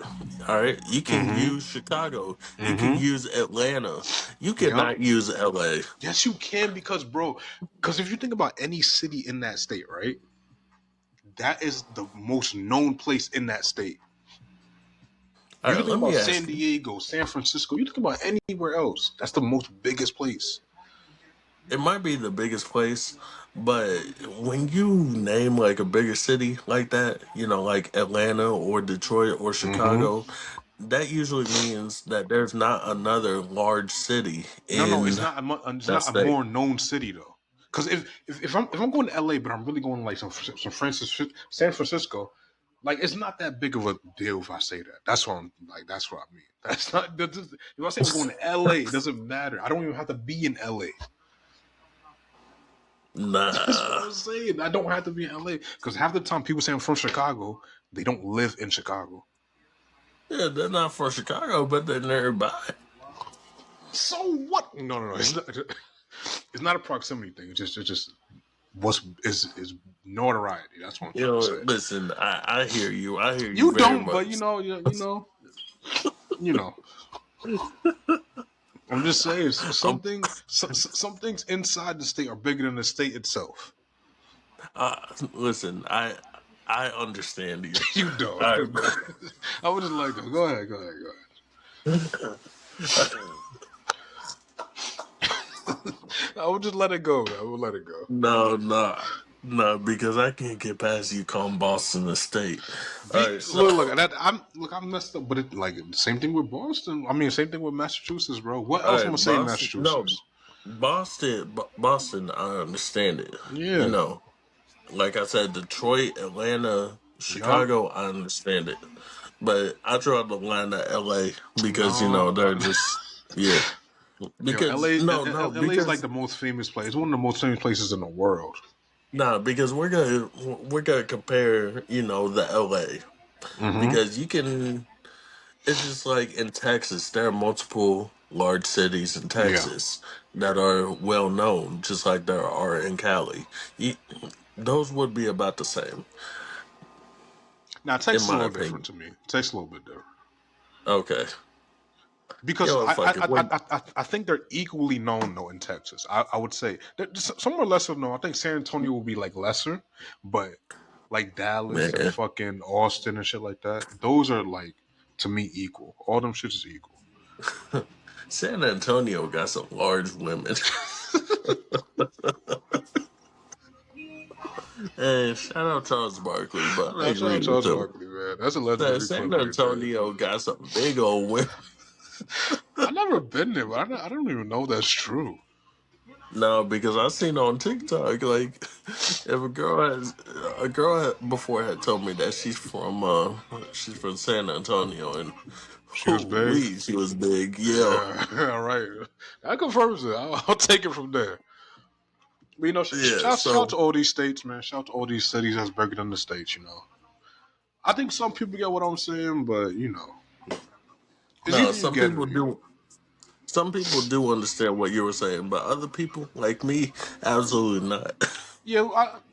All right. You can Mm-hmm. use Chicago. You can Mm-hmm. use Atlanta. You Yep. cannot use LA. Yes, you can because, bro, because if you think about any city in that state, right, that is the most known place in that state. All You right. can think Let me about ask San you. Diego, San Francisco. You think about anywhere else. That's the most biggest place. It might be the biggest place, but when you name like a bigger city like that, like Atlanta or Detroit or Mm-hmm. Chicago, that usually means that there's not another large city No, no, it's in not. It's that not a state. more known city though. Because if I'm going to LA, but I'm really going to like some Francis, San Francisco, like it's not that big of a deal if I say that. That's what I'm like. That's what I mean. That's not. If I say I'm going to LA, it doesn't matter. I don't even have to be in LA. That's what Nah. I'm saying. I don't have to be in LA because half the time people say I'm from Chicago, they don't live in Chicago. Yeah, they're not for Chicago, but they're nearby. So what? No, no, no. It's not. It's not a proximity thing. It's just what's is notoriety. That's what I'm trying to say. Listen, I hear you. I hear you You very don't, much. but you know. I'm just saying Um, some things inside the state are bigger than the state itself. listen, I understand you. You don't. All You don't. I would just like to go ahead. Go ahead. Go ahead. right. I would just let it go. I would let it go. No, no. No, because I can't get past you calling Boston a state. All right, so I'm messed up, but it like same thing with Boston. I mean, same thing with Massachusetts, bro. What all else I'm right, gonna say in Boston. No, Massachusetts? Boston. I understand it. You Yeah, know, like I said, Detroit, Atlanta, yup. Chicago. I understand it, but I draw the line at L.A. because No, they're just yeah. yo, Because no, LA is like because the most famous place. It's one of the most famous places in the world. no, because we're gonna compare. The L.A. Mm-hmm. because you can. It's just like in Texas, there are multiple large cities in Yeah. Texas that are well known, just like there are in Cali. You, those would be about the same, Now in Texas is a my little different opinion. to me. Texas a little bit different Okay. because Fuck it. When I think they're equally known though in Texas. I would say some are lesser known. I think San Antonio will be like lesser, but like Dallas and man, fucking Austin and shit like that, those are like to me equal. All them shits is equal. San Antonio got some large women. And shout out Charles Barkley, but I Nah, shout agree out with Charles him. Barkley, man. That's a legendary San clip right there. Antonio got some big old women. I never been there, but I don't even know that's true. No, because I seen on TikTok, like, if a girl before had told me that she's from San Antonio, and She was big. we she was big. Yeah, Yeah, all right. That confirms it. I'll take it from there. But, yeah. shout out So to all these states, man. Shout out to all these cities that's bigger than the states. I think some people get what I'm saying, but it's no, either you get it or you don't. Some people do understand what you were saying, but other people like me, absolutely not. Yeah,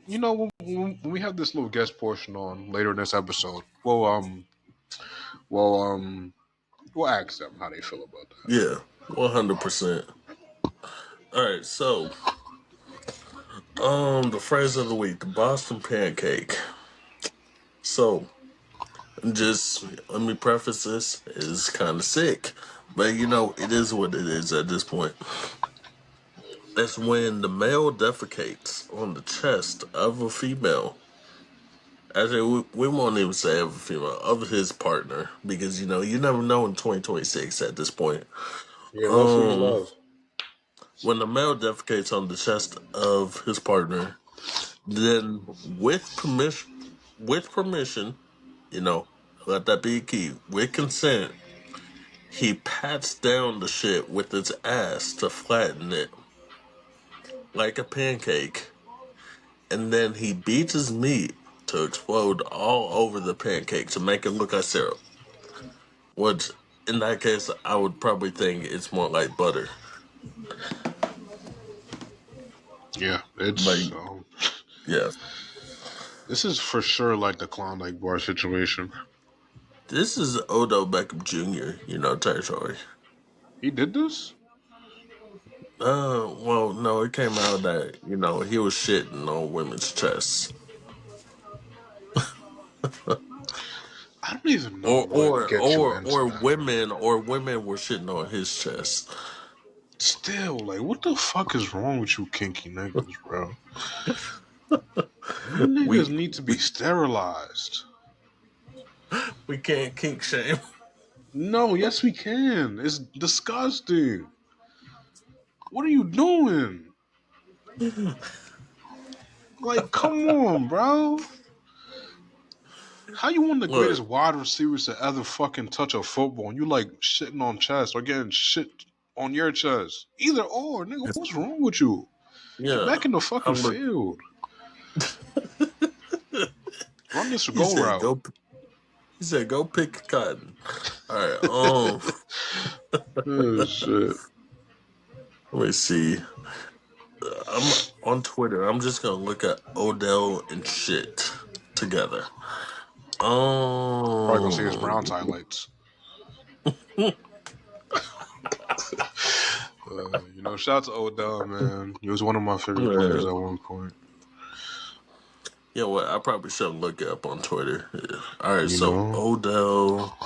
when we have this little guest portion on later in this episode, well, we'll ask them how they feel about that. Yeah, 100%. All right, so the phrase of the week, the Boston pancake. So just let me preface this is kind of sick, but it is what it is at this point. That's when the male defecates on the chest of a female. Actually, we won't even say of a female, of his partner, because you never know in 2026 at this point. Yeah, love who you Um, love. when the male defecates on the chest of his partner, then with permission, you know, let that be key. With consent, he pats down the shit with his ass to flatten it like a pancake, and then he beats his meat to explode all over the pancake to make it look like syrup. Which, in that case, I would probably think it's more like butter. Yeah, But yeah, this is for sure like the Klondike bar situation. this is Odo Beckham Jr. Territory. He did this. Well, no, it came out that he was shitting on women's chests, I don't even know or what or gets you or into or that. women were shitting on his chest. Still, like, what the fuck is wrong with you, kinky niggas, bro? You niggas We need to be we sterilized. we can't kink shame. No, yes we can. It's disgusting. What are you doing? Like, come on, bro. How you one of the greatest Look, wide receivers to ever fucking touch a football and you like shitting on chest or getting shit on your chest? Either or, nigga, what's wrong with you? Get yeah, back in the fucking I'm look. field. Run this He go said route. go. He said go pick cotton. All right. Oh shit. Let me see. I'm on Twitter. I'm just gonna look at Odell and shit together. Probably gonna see his Browns Um, highlights. Shout out to Odell, man. He was one of my favorite players yeah. at one point. You know what? I probably shouldn't look it up on Twitter. Yeah. All right, You so know? Odell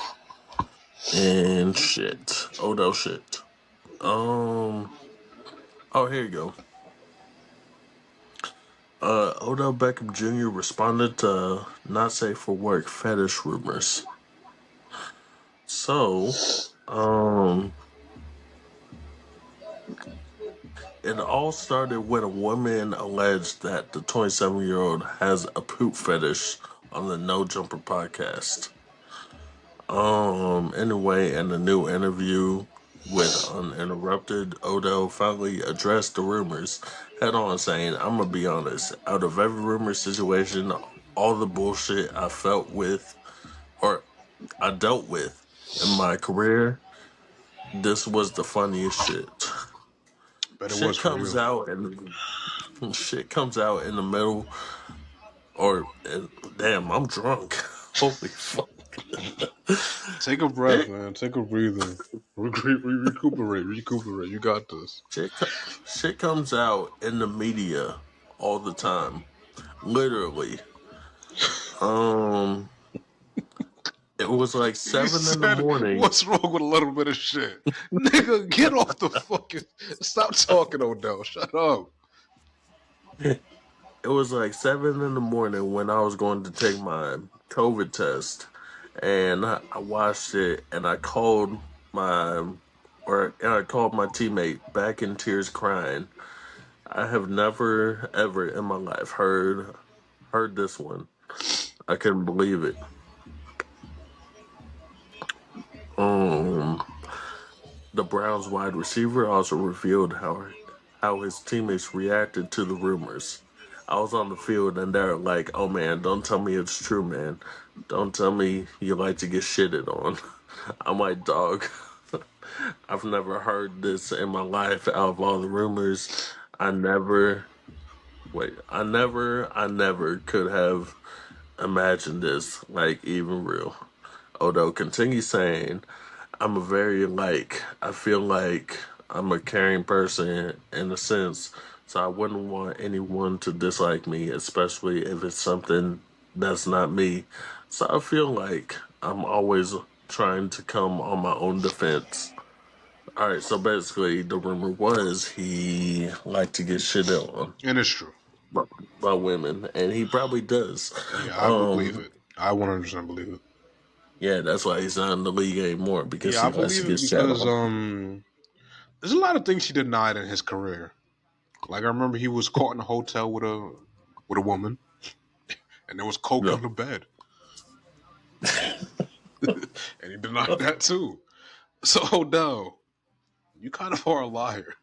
and shit. Odell shit. Um. Oh, here you go. Odell Beckham Jr. responded to not safe for work fetish rumors. So, um, it all started when a woman alleged that the 27-year-old has a poop fetish on the No Jumper podcast. Anyway, in a new interview with Uninterrupted, Odell finally addressed the rumors head on, saying, I'm gonna be honest, out of every rumor situation, all the bullshit I felt with or I dealt with in my career, this was the funniest shit. Bet it was Shit for comes you. out and shit comes out in the middle or damn, I'm drunk. Holy fuck. Take a breath, man. Take a breather. Recuperate. Recuperate. You got this. Shit, shit comes out in the media all the time. Literally. Um, it was like You 7 in the said, morning. what's wrong with a little bit of shit? Nigga, get off the fucking. Stop talking, Odell. Shut up. It was like 7 in the morning when I was going to take my COVID test, and I watched it, and I called my teammate back in tears, crying. I have never ever in my life heard this one. I couldn't believe it. Um, the Browns wide receiver also revealed how his teammates reacted to the rumors. I was on the field and they're like, "Oh man, don't tell me it's true, man. Don't tell me you like to get shitted on." I'm like, "Dog, I've never heard this in my life. Out of all the rumors, I never I never could have imagined this, like even real." Odo continues saying, I feel like I'm a caring person in a sense, so I wouldn't want anyone to dislike me, especially if it's something that's not me. So I feel like I'm always trying to come on my own defense. Alright, so basically the rumor was he liked to get shit on And it's true. by, by women, and he probably does. Yeah, I believe Um, it. I 100% believe it. yeah, that's why he's not in the league anymore because Yeah, I he likes to believe it get shit because on. there's a lot of things he denied in his career. Like I remember he was caught in a hotel with a woman, and there was coke Yeah. in the bed, and he denied that too. So Odell, you kind of are a liar.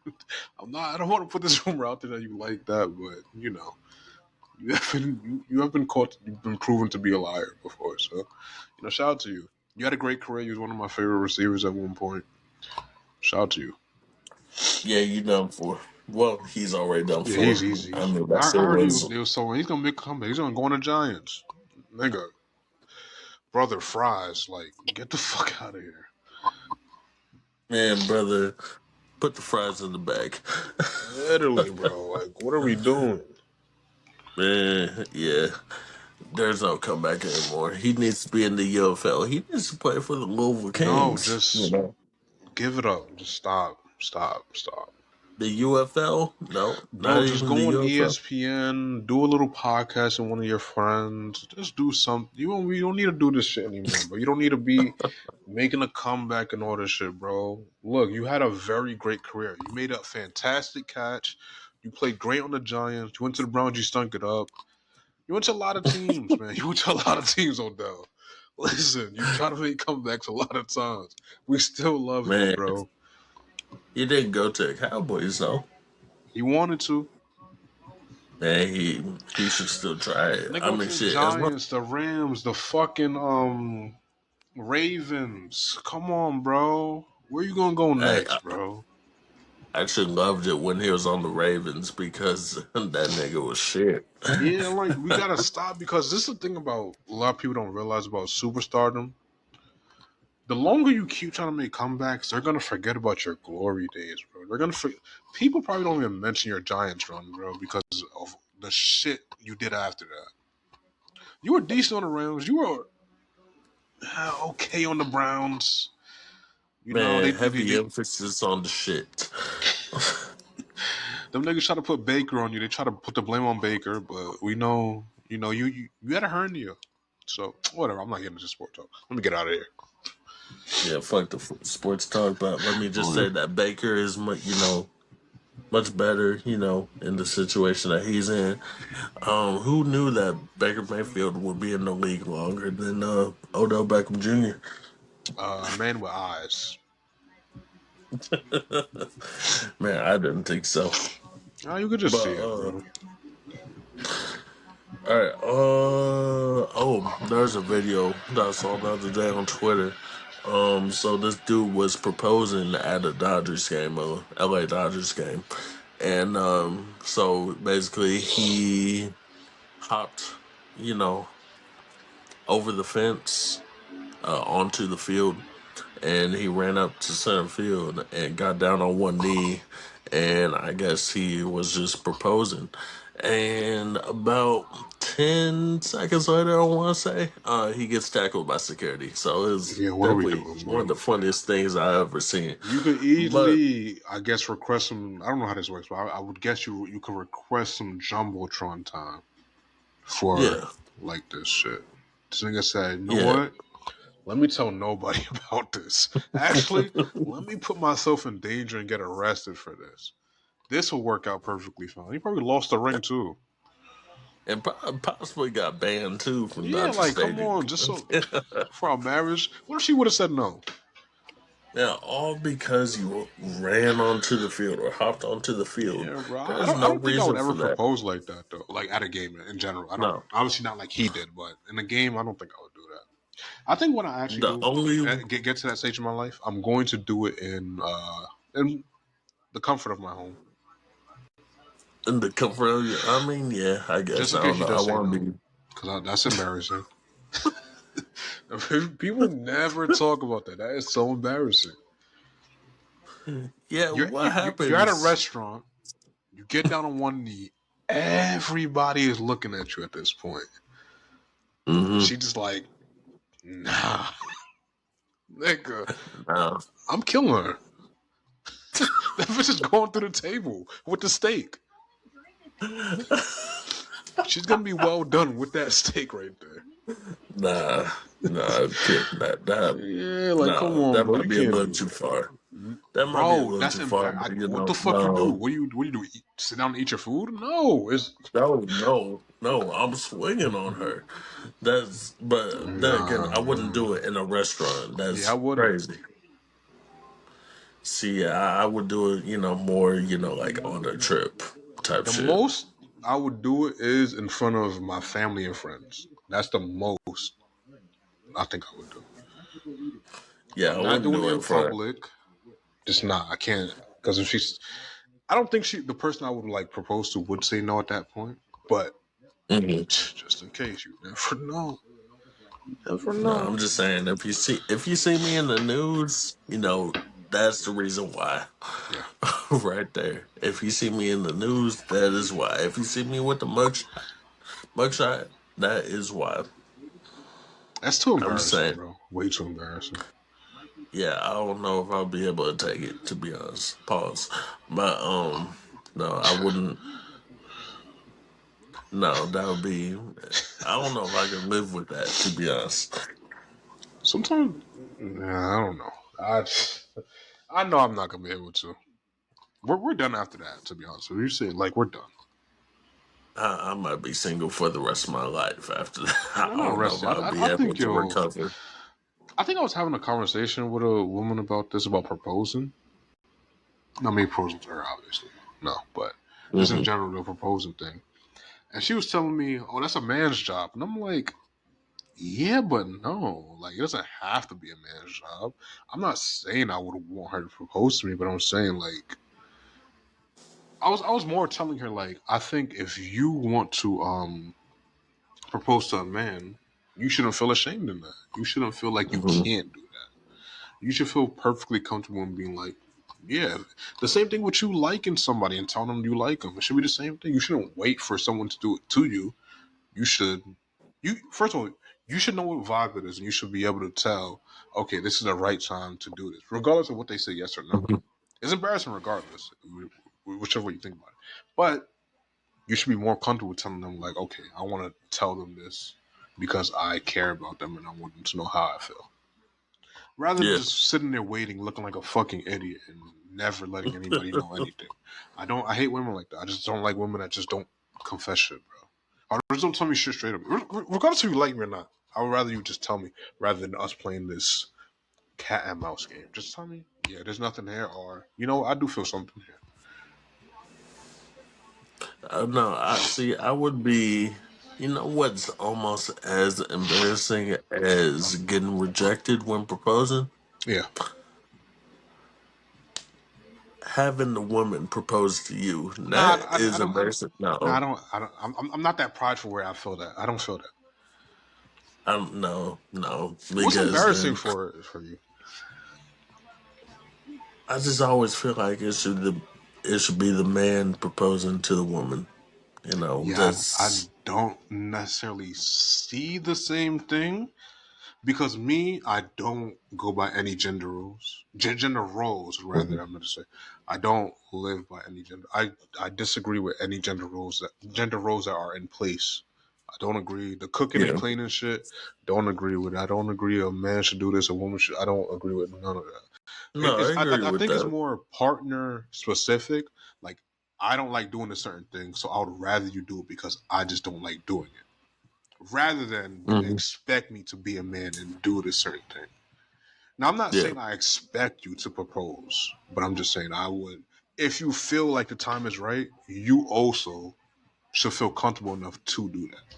I'm not. I don't want to put this rumor out there that you like that, but you have been caught. You've been proven to be a liar before. So shout out to you. You had a great career. You was one of my favorite receivers at one point. Shout out to you. Yeah, you done for. Well, he's already done Yeah, for. he's easy. I mean, that I shit heard was, he was so he's gonna make a comeback. He's gonna go on the Giants. Nigga, brother fries. Like, get the fuck out of here. man, brother, put the fries in the bag. Literally, bro. Like, what are we doing? Man, yeah, there's no comeback anymore. He needs to be in the UFL. He needs to play for the Louisville No, Kings. You just know, give it up. Just stop. Stop. Stop. the UFL? No, not Bro, just even the go on UFL. ESPN, do a little podcast with one of your friends. Just do something. You don't need to do this shit anymore, bro. You don't need to be making a comeback and all this shit, bro. Look, you had a very great career. You made a fantastic catch. You played great on the Giants. You went to the Browns. You stunk it up. You went to a lot of teams, man. You went to a lot of teams, Odell. Listen, you try to make comebacks a lot of times. We still love you, Man, bro. he didn't go to the Cowboys though. You wanted to. Man, he should still try it. Nigga I went mean, to the shit. As long Giants, the Rams, the fucking Ravens. Come on, bro. Where you gonna go next, I bro? actually loved it when he was on the Ravens because that nigga was shit. Yeah, like we gotta stop because this is the thing about a lot of people don't realize about superstardom. The longer you keep trying to make comebacks, they're gonna forget about your glory days, bro. They're gonna forget. People probably don't even mention your Giants run, bro, because of the shit you did after that. You were decent on the Rams. You were okay on the Browns. You know Man, they heavy they emphasis on the shit. Them niggas try to put Baker on you. They try to put the blame on Baker, but we know, you had a hernia. So whatever. I'm not getting into sport talk. Let me get out of here. Yeah, fuck the sports talk, but let me just say that Baker is, much better, in the situation that he's in. Who knew that Baker Mayfield would be in the league longer than Odell Beckham Jr.? Man with eyes. Man, I didn't think so. Oh, you could just see But it, bro. all right. There's a video that I saw the other day on Twitter. So this dude was proposing at a Dodgers game, a LA Dodgers game, and so basically he hopped, you know, over the fence onto the field, and he ran up to center field and got down on one knee, and I guess he was just proposing. And about 10 seconds later, I want to say, he gets tackled by security. So it's Yeah, what are we definitely doing, one bro? of the funniest things I've ever seen. You could But easily, I guess, request some. I don't know how this works, but I would guess you could request some jumbotron time for yeah, like this shit. This nigga said, "You know yeah, what? Let me tell nobody about this. Actually, let me put myself in danger and get arrested for this. This will work out perfectly fine." He probably lost the ring too. and possibly got banned too from Yeah, Dodger like come Stadium. on, just so for our marriage. What if she would have said no? Now, all because you ran onto the field or hopped onto the field. Yeah, bro. I There's don't. I no don't think I would reason ever for that. propose like that though. Like at a game in general. I don't. No. Obviously not like he did, but in a game, I don't think I would do that. I think when I actually The do only get to that stage in my life, I'm going to do it in the comfort of my home, in the comfort of your, I mean, yeah, I guess. just in I don't case she know. I does say want to no, be. because that's embarrassing. People never talk about that. That is so embarrassing. Yeah, what You're at a happens? restaurant. You get down on one knee. Everybody is looking at you at this point. Hmm. She just like, nah, nigga, No. I'm killing her. That bitch is going through the table with the steak. She's gonna be well done with that steak right there. Nah, nah, Yeah, like come nah, on, that bro, might you be a can't little do too that, far. That might be a bro. little That's too far, embarrassing. but What the fuck you do? no, What do you do? Sit down and eat your food? No, it's no, I'm swinging on her. But then again, nah, I wouldn't man. do it in a restaurant. Yeah, I That's wouldn't. crazy. See, I would do it, more, like on a trip type The shit. most I would do it is in front of my family and friends. That's the most I think I would do. Yeah, I'm I not wouldn't doing do it it in in front. public. Just not. I can't because if she's, I don't think the person I would like propose to would say no at that point. But Hmm. just in case, you never know. Never No, know. I'm just saying if you see me in the news, that's the reason why. Yeah, Right there. If you see me in the news, that is why. If you see me with the mugshot, that is why. that's too I'm just embarrassing, saying. bro. Way too embarrassing. Yeah, I don't know if I'll be able to take it, to be honest. Pause. But no, I wouldn't. No, that would be. I don't know if I can live with that, to be honest. Sometimes, nah, I don't know. I know I'm not gonna be able to. We're done after that. To be honest, with you say like we're done. I might be single for the rest of my life after that. I I'm not don't know if resting. I'll be I able think to recover. I think I was having a conversation with a woman about this about proposing. Not me proposing to her, obviously. No, but just in Hmm. general, the proposing thing. And she was telling me, "Oh, that's a man's job," and I'm like, "Yeah, but no. Like, it doesn't have to be a man's job." I'm not saying I would want her to propose to me, but I'm saying like, I was more telling her like, I think if you want to propose to a man, you shouldn't feel ashamed in that. You shouldn't feel like you Hmm. can't do that. You should feel perfectly comfortable in being like, yeah, the same thing with you liking somebody and telling them you like them. It should be the same thing. You shouldn't wait for someone to do it to you. You should, you first of all, you should know what vibe it is, and you should be able to tell, okay, this is the right time to do this, regardless of what they say, yes or no. It's embarrassing regardless. whichever way you think about it. But you should be more comfortable telling them like, okay, I want to tell them this because I care about them and I want them to know how I feel. Rather than Yeah. just sitting there waiting, looking like a fucking idiot and never letting anybody know anything. I hate women like that. I just don't like women that just don't confess shit, bro. Or just don't tell me shit straight up. Regardless if you like me or not, I would rather you just tell me rather than us playing this cat and mouse game. Just tell me, yeah, there's nothing here, or you know, I do feel something here. No, I see. I would be. You know what's almost as embarrassing as getting rejected when proposing? Yeah. Having the woman propose to you. Nah, That is embarrassing. nah, No, I don't. I'm not that prideful where I feel that. I don't feel that. no, What's because embarrassing then for you? I just always feel like it should be the man proposing to the woman. You know, Yeah, I that's don't necessarily see the same thing because me, I don't go by any gender rules, gender roles rather. I'm going to say, I don't live by any gender. I disagree with any gender roles that are in place. I don't agree. The cooking and yeah. cleaning shit, don't agree with it. I don't agree a man should do this, a woman should. I don't agree with none of that. No, I agree I with think it's that. more partner specific. Like I don't like doing a certain thing, so I would rather you do it because I just don't like doing it, rather than you Hmm. expect me to be a man and do this certain thing. Now I'm not Yeah, saying I expect you to propose, but I'm just saying I would. If you feel like the time is right, you also should feel comfortable enough to do that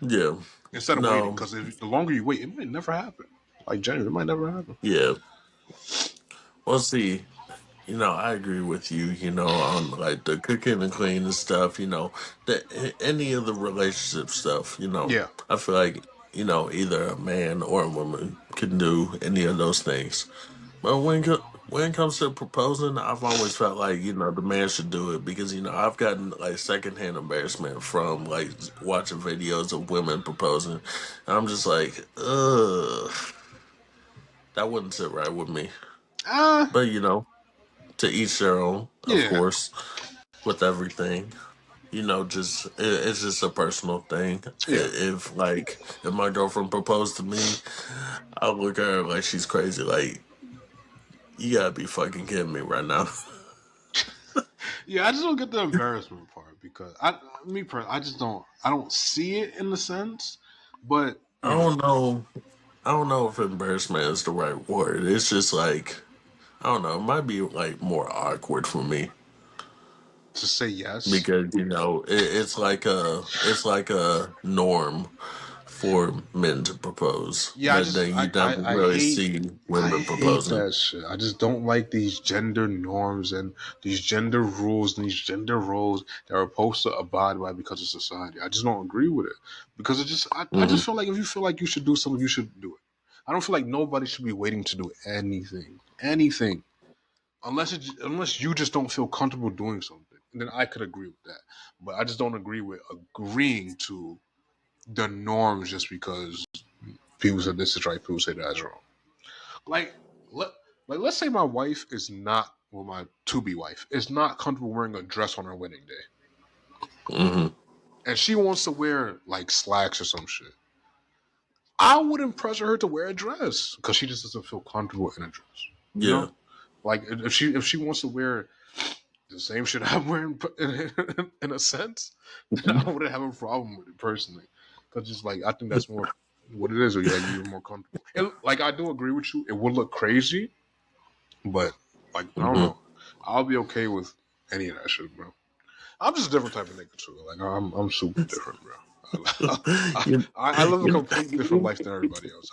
yeah. instead of waiting. No, Because the longer you wait, it might never happen. Like genuinely, it might never happen. yeah. Well, see, I agree with you, on like the cooking and cleaning stuff, any of the relationship stuff, Yeah. I feel like, either a man or a woman can do any of those things. But when it comes to proposing, I've always felt like, the man should do it because, I've gotten like secondhand embarrassment from like watching videos of women proposing. And I'm just like, ugh, that wouldn't sit right with me. Ah. But, to each their own, of Yeah. course, with everything. It's just a personal thing. Yeah. If my girlfriend proposed to me, I look at her like she's crazy. Like, you gotta be fucking kidding me right now. Yeah, I just don't get the embarrassment part because I just don't. I don't see it in the sense, but I you don't know, know. I don't know if embarrassment is the right word. It's just like, I don't know. It might be like more awkward for me to say yes. because it's like a norm for men to propose, Yeah, but then you never really see I women hate proposing. that shit. I just don't like these gender norms and these gender rules and these gender roles that we're supposed to abide by because of society. I just don't agree with it because I Hmm. just feel like if you feel like you should do something, you should do it. I don't feel like nobody should be waiting to do anything, unless you just don't feel comfortable doing something. And then I could agree with that, but I just don't agree with agreeing to the norms just because people said this is right, people say that's wrong. Like, let let's say my wife is not, well, my to be wife is not comfortable wearing a dress on her wedding day, Hmm. and she wants to wear like slacks or some shit. I wouldn't pressure her to wear a dress because she just doesn't feel comfortable in a dress. You Yeah. know, like if she wants to wear the same shit I'm wearing in a sense, then I wouldn't have a problem with it personally. Because just like I think that's more what it is. Or you're more comfortable. And like I do agree with you. It would look crazy, but like I don't Hmm. know. I'll be okay with any of that shit, bro. I'm just a different type of nigga too. Like I'm super different, bro. you, I live a you, complete different life than everybody else.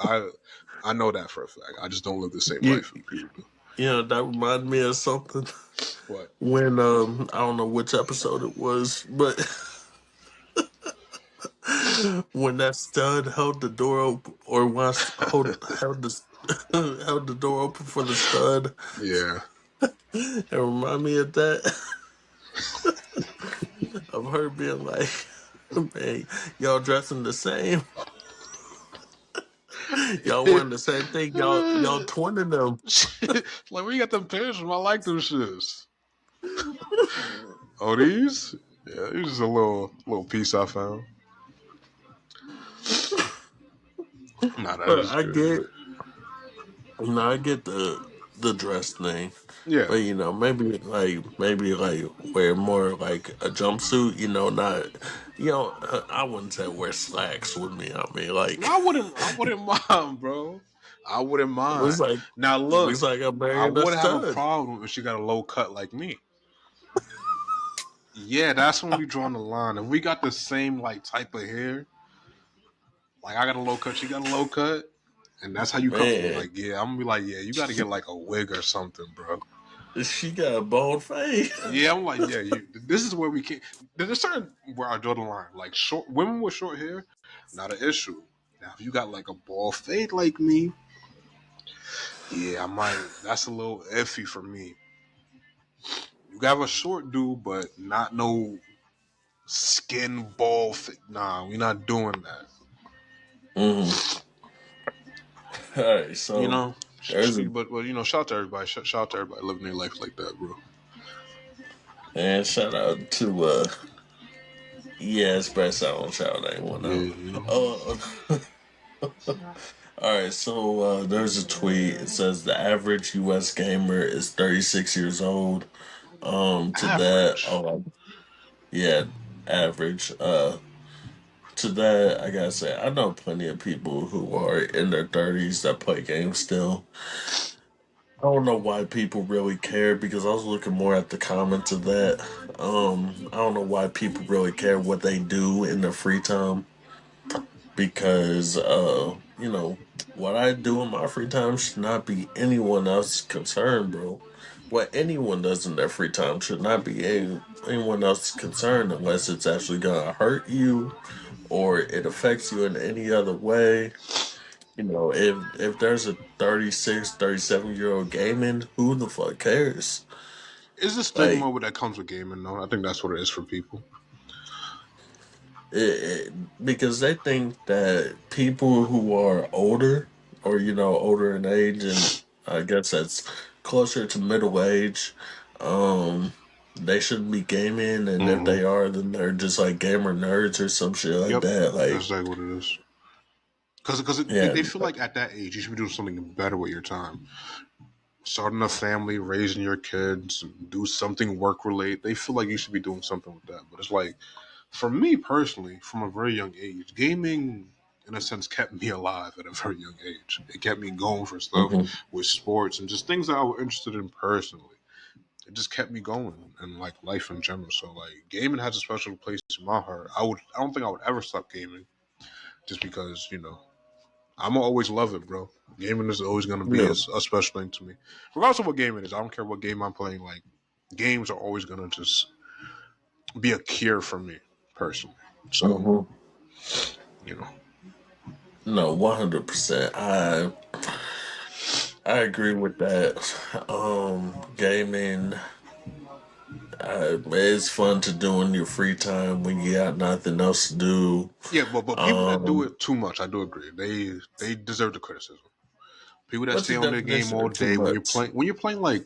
I know that for a fact. I just don't live the same you, life that people do. that reminded me of something What? when I don't know which episode it was, but when that stud held the door open, or once held the held the door open for the stud, Yeah. it reminded me of that of her being like, "Man, y'all dressing the same, y'all wearing the same thing, y'all twinning them." Like where you got them pants from? I like those shits. Oh, these? Yeah, these is a little piece I found. Nah, that But is good. I get the dress thing, Yeah. but maybe like wear more like a jumpsuit. Not I wouldn't say wear slacks with me. I mean, No, like I wouldn't mind, bro. I wouldn't looks mind. like Now looks look, like I'm I marrying a would have a stud, problem if she got a low cut like me. Yeah, that's when we drawing the line. If we got the same like type of hair, like I got a low cut, she got a low cut, and that's how you come to me. man. Like, yeah, I'm gonna be like, yeah, you got to get like a wig or something, bro. She got a bald face. Yeah, I'm like, yeah, you. This is where we can't. There's certain where I draw the line. Like short women with short hair, not an issue. Now, if you got like a bald fade like me, yeah, I might. That's a little iffy for me. You got a short dude, but not no skin ball. Nah, we not doing that. Hmm. All right, You so know. there's a But you know, shout out to everybody. Shout out to everybody living their life like that, bro. and shout out to yeah, it's best I don't shout anyone Yeah, out. you know. Uh, all right, so there's a tweet. It says the average U.S. gamer is 36 years old. To that, Average. yeah, average. To that, I gotta say, I know plenty of people who are in their 30s that play games still. I don't know why people really care because I was looking more at the comments of that. I don't know why people really care what they do in their free time because what I do in my free time should not be anyone else's concern, bro. What anyone does in their free time should not be anyone else's concern unless it's actually gonna hurt you or it affects you in any other way. If there's a 36, 37 year old gaming, who the fuck cares? Is the Like, stigma that comes with gaming though? I think that's what it is for people. because they think that people who are older or older in age, and I guess that's closer to middle age, um they shouldn't be gaming, and if Mm-hmm. they are, then they're just like gamer nerds or some shit like Yep, that. that's Like, exactly what it is. Because yeah. they feel like at that age you should be doing something better with your time. Starting a family, raising your kids, do something work related. They feel like you should be doing something with that. But it's like, for me personally, from a very young age, gaming in a sense kept me alive at a very young age. It kept me going for stuff Hmm. with sports and just things that I was interested in personally. It just kept me going and like life in general. So like gaming has a special place in my heart. I don't think I would ever stop gaming just because, you know, I'm gonna always love it, bro. Gaming is always gonna be Yeah. a special thing to me. Regardless of what game it is, I don't care what game I'm playing, like games are always gonna just be a cure for me personally. So, Hmm. you know. No, 100%. I agree with that. Gaming, it's fun to do in your free time when you got nothing else to do. Yeah, but people that do Um, it too much, I do agree. They deserve the criticism. People that what's stay the on their game definition all of too day much? when you're playing like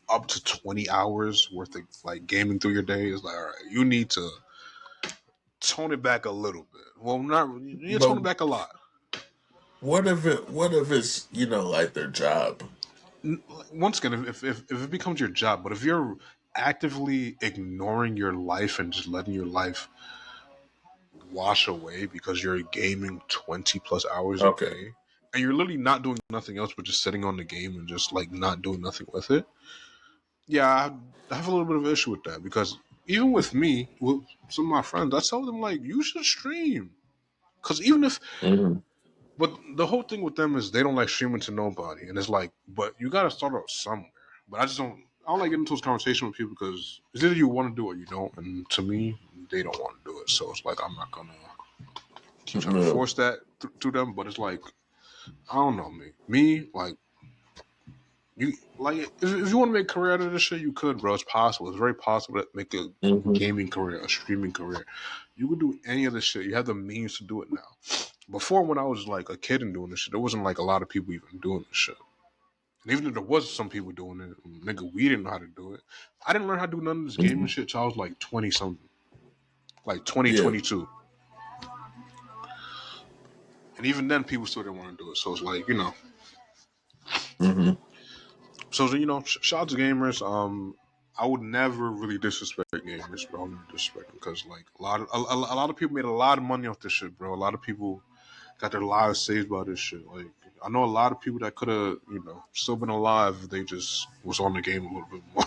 up to 20 hours worth of like gaming through your day, it's like all right, you need to tone it back a little bit. Well, not you tone it But back a lot. what if it's like their job? Once again, if it becomes your job, but if you're actively ignoring your life and just letting your life wash away because you're gaming 20 plus hours a Okay. day and you're literally not doing nothing else but just sitting on the game and just like not doing nothing with it, yeah, I have a little bit of an issue with that because even with me, with some of my friends, I tell them like you should stream because even if Hmm. but the whole thing with them is they don't like streaming to nobody, and it's like, but you got to start out somewhere. But I just don't. I don't like getting into this conversation with people because it's either you want to do it or you don't, and to me, they don't want to do it. So it's like I'm not gonna keep trying to Yeah. force that to them. But it's like I don't know me like you like if you want to make a career out of this shit, you could, bro. It's possible. It's very possible to make a Hmm. gaming career, a streaming career. You could do any of this shit. You have the means to do it now. Before, when I was like a kid and doing this shit, there wasn't like a lot of people even doing this shit. And even if there was some people doing it, nigga, we didn't know how to do it. I didn't learn how to do none of this gaming Mhm. shit till I was like 20 something, like twenty Yeah. twenty two. And even then, people still didn't want to do it. So it's like, Hmm. so shout out to gamers. I would never really disrespect gamers, bro. I'm not disrespecting because like a lot of people made a lot of money off this shit, bro. A lot of people got their lives saved by this shit. Like I know a lot of people that could have, still been alive if they just was on the game a little bit more.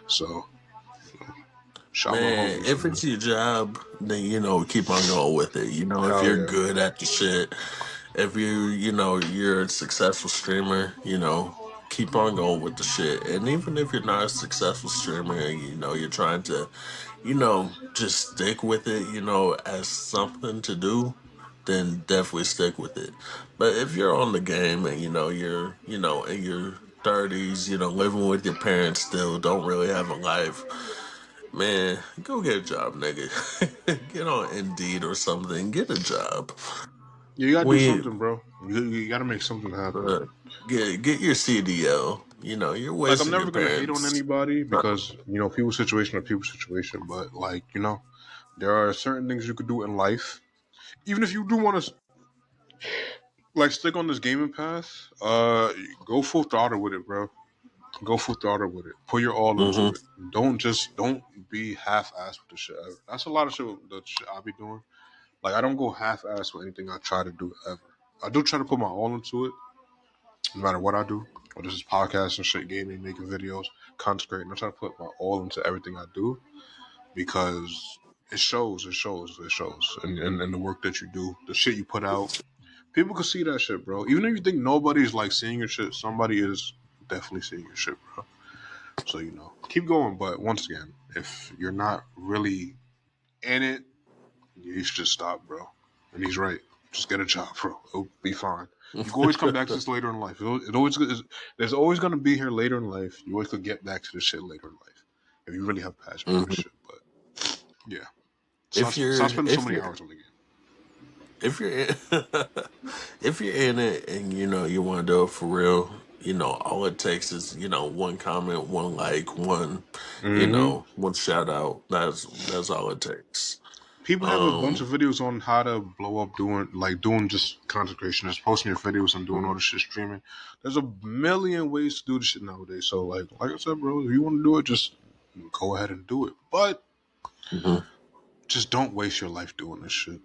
So shout out my Man, homies, if man. it's your job, then keep on going with it. If Hell you're yeah. good at the shit, if you're a successful streamer, keep on going with the shit. And even if you're not a successful streamer, you're trying to, just stick with it, as something to do, then definitely stick with it. But if you're on the game and you're, in your 30s, living with your parents still, don't really have a life, man, go get a job, nigga. Get on Indeed or something. Get a job. Yeah, you gotta do We something, bro. You gotta make something happen. uh, get your CDL. You're Like I'm wasting your never gonna hate on parents. anybody Uh, because people's situation are people's situation, but like there are certain things you could do in life. Even if you do want to like stick on this gaming path, go full throttle with it, bro. Go full throttle with it. Put your all into mm-hmm, it. Don't be half assed with the shit. That's a lot of shit that shit I be doing. Like I don't go half assed with anything I try to do ever. I do try to put my all into it, no matter what I do. Whether this is podcasting, shit, gaming, making videos, content creating. I try to put my all into everything I do because it shows, and the work that you do, the shit you put out. People can see that shit, bro. Even if you think nobody's like seeing your shit, somebody is definitely seeing your shit, bro. So keep going. But once again, if you're not really in it, you should just stop, bro. And he's right. Just get a job, bro. It'll be fine. You can always come back to this later in life. There's always gonna be here later in life. You always could get back to this shit later in life if you really have passion for this hmm. shit. But yeah, If stop you're spending so if many you're hours on the game. if you're in, if you're in it and you want to do it for real, all it takes is one comment, one like, Mm-hmm. one shout out. That's all it takes. People have a bunch of Um. videos on how to blow up doing just content creation, just posting your videos and doing all Mhm. this shit streaming. There's a million ways to do this shit nowadays. So like I said, bro, if you want to do it, just go ahead and do it. But Mhm. just don't waste your life doing this shit.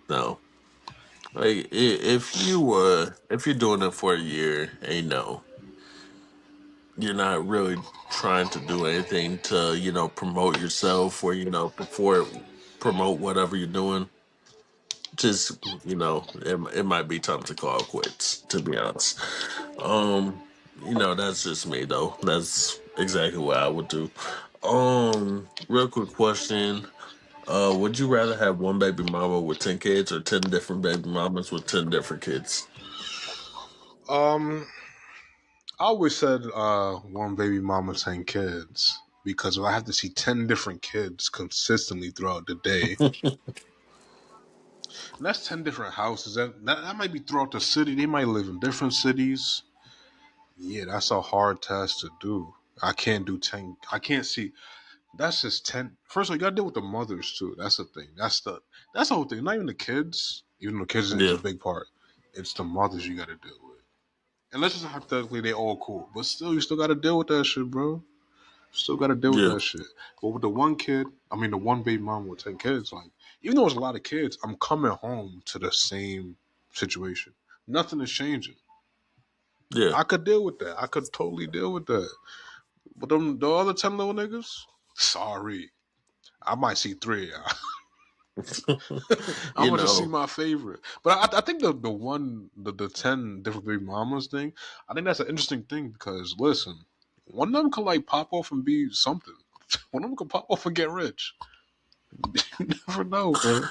No. Like if you're doing it for a year, and you're not really trying to do anything to promote yourself or before promote whatever you're doing, just it might be time to call quits, to be honest. That's just me though. That's exactly what I would do. Real quick question. Would you rather have one baby mama with 10 kids or 10 different baby mamas with 10 different kids? Um, I always said one baby mama, 10 kids. Because if I have to see 10 different kids consistently throughout the day, and that's 10 different houses. That might be throughout the city. They might live in different cities. Yeah, that's a hard task to do. I can't do 10. I can't see. That's just 10. First of all, you gotta deal with the mothers too. That's the thing. That's the whole thing. Not even the kids. Even though the kids is a Yeah, big part. It's the mothers you gotta deal with. Unless it's hypothetically they all cool, but still, you still gotta deal with that shit, bro. Still gotta deal with yeah, that shit. But with the one kid, I mean the one baby mom with 10 kids, like even though it's a lot of kids, I'm coming home to the same situation. Nothing is changing. yeah. I could deal with that. I could totally deal with that. But the other 10 little niggas, sorry. I might see three. I'm you gonna just see know, my favorite. But I think the 10 different baby mamas thing, I think that's an interesting thing because listen, one of them could like pop off and be something. One of them could pop off and get rich. You never know, bro.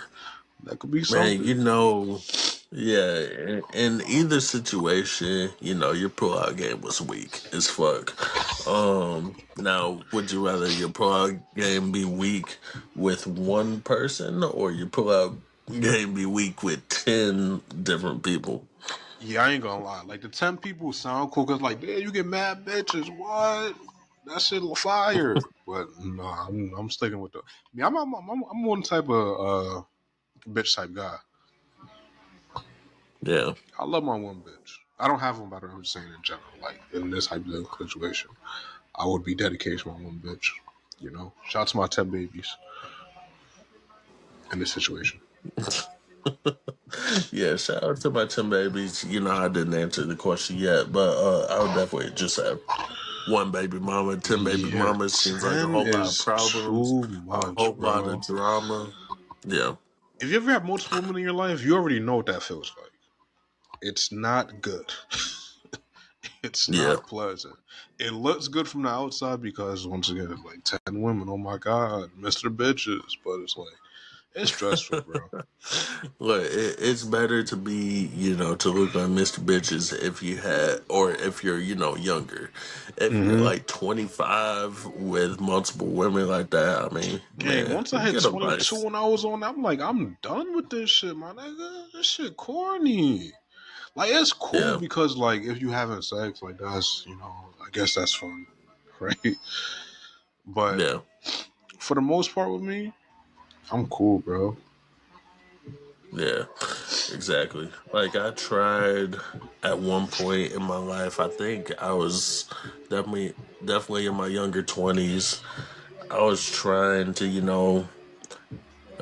That could be man, something. yeah, in either situation, your pullout game was weak as fuck. Now, would you rather your pullout game be weak with one person or your pullout game be weak with 10 different people? Yeah, I ain't gonna lie. Like the 10 people sound cool because like, damn, you get mad bitches. What? That shit fire. But no, I'm sticking with the. Yeah, I'm one type of bitch type guy. Yeah. I love my one bitch. I don't have one, but I'm just saying in general. Like in this hypothetical situation, I would be dedicated to my one bitch. You know, shout out to my 10 babies in this situation. Yeah, shout out to my 10 babies. You know, I didn't answer the question yet, but I would definitely just have one baby mama. 10 baby Yeah, mamas seems like a 10 whole lot of is problems, too a much, whole lot of bro. drama. Yeah, If you ever have multiple women in your life, you already know what that feels like. It's not good. It's yeah. not pleasant. It looks good from the outside because once again, it's like 10 women. Oh my god, Mr. Bitches. But it's like it's stressful, bro. Look, it's better to be, to look like Mr. Bitches if you had, or if you're, younger. If you're Mm-hmm. like 25 with multiple women like that, I mean, Gang, man, once I hit get a 22 life. when I was on, I'm like, I'm done with this shit, my nigga. This shit corny. Like, it's cool Yeah, because, like, if you having sex, like, that's, I guess that's fun, right? But yeah. for the most part with me, I'm cool, bro. Yeah, exactly. Like I tried at one point in my life, I think I was definitely in my younger 20s. I was trying to,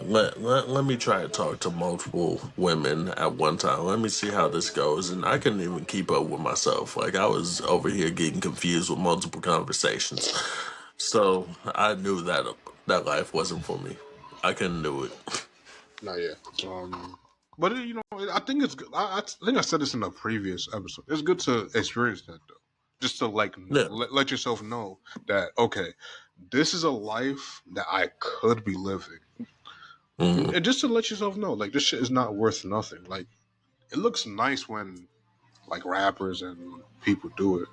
let me try to talk to multiple women at one time. Let me see how this goes. And I couldn't even keep up with myself. Like I was over here getting confused with multiple conversations. So I knew that life wasn't for me. I couldn't do it. Not yet. But I think it's good. I think I said this in a previous episode. It's good to experience that though, just to like Yeah. let yourself know that okay, this is a life that I could be living, Hmm. and just to let yourself know, like this shit is not worth nothing. Like it looks nice when like rappers and people do it,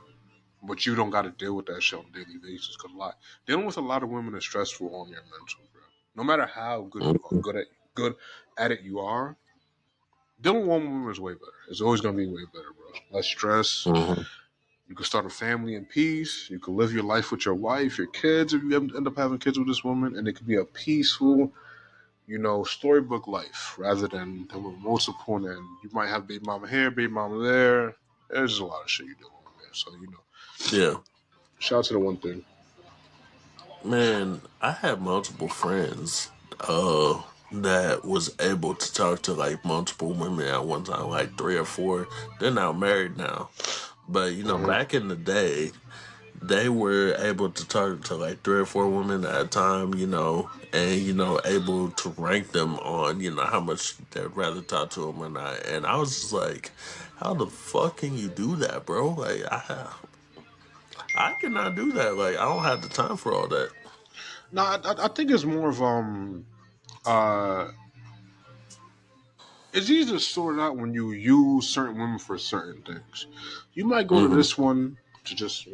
but you don't got to deal with that shit on a daily basis. Cause dealing with a lot of women is stressful on your mental, bro. No matter how good you are, Hmm. good at it you are, dealing with one woman is way better. It's always gonna be way better, bro. Less stress. Hmm. You can start a family in peace. You can live your life with your wife, your kids, if you end up having kids with this woman, and it could be a peaceful, storybook life rather than with multiple. And you might have baby mama here, baby mama there. There's just a lot of shit you do over there. So Yeah. shout out to the one thing. Man, I had multiple friends that was able to talk to like multiple women at one time, like three or four. They're now married now. But Uh-huh. back in the day, they were able to talk to like three or four women at a time, and able to rank them on, how much they'd rather talk to them or not. And I was just like, how the fuck can you do that, bro? Like I cannot do that. Like I don't have the time for all that. No, I think it's more of uh it's easy to sort out when you use certain women for certain things. You might go to Hmm. this one to just, a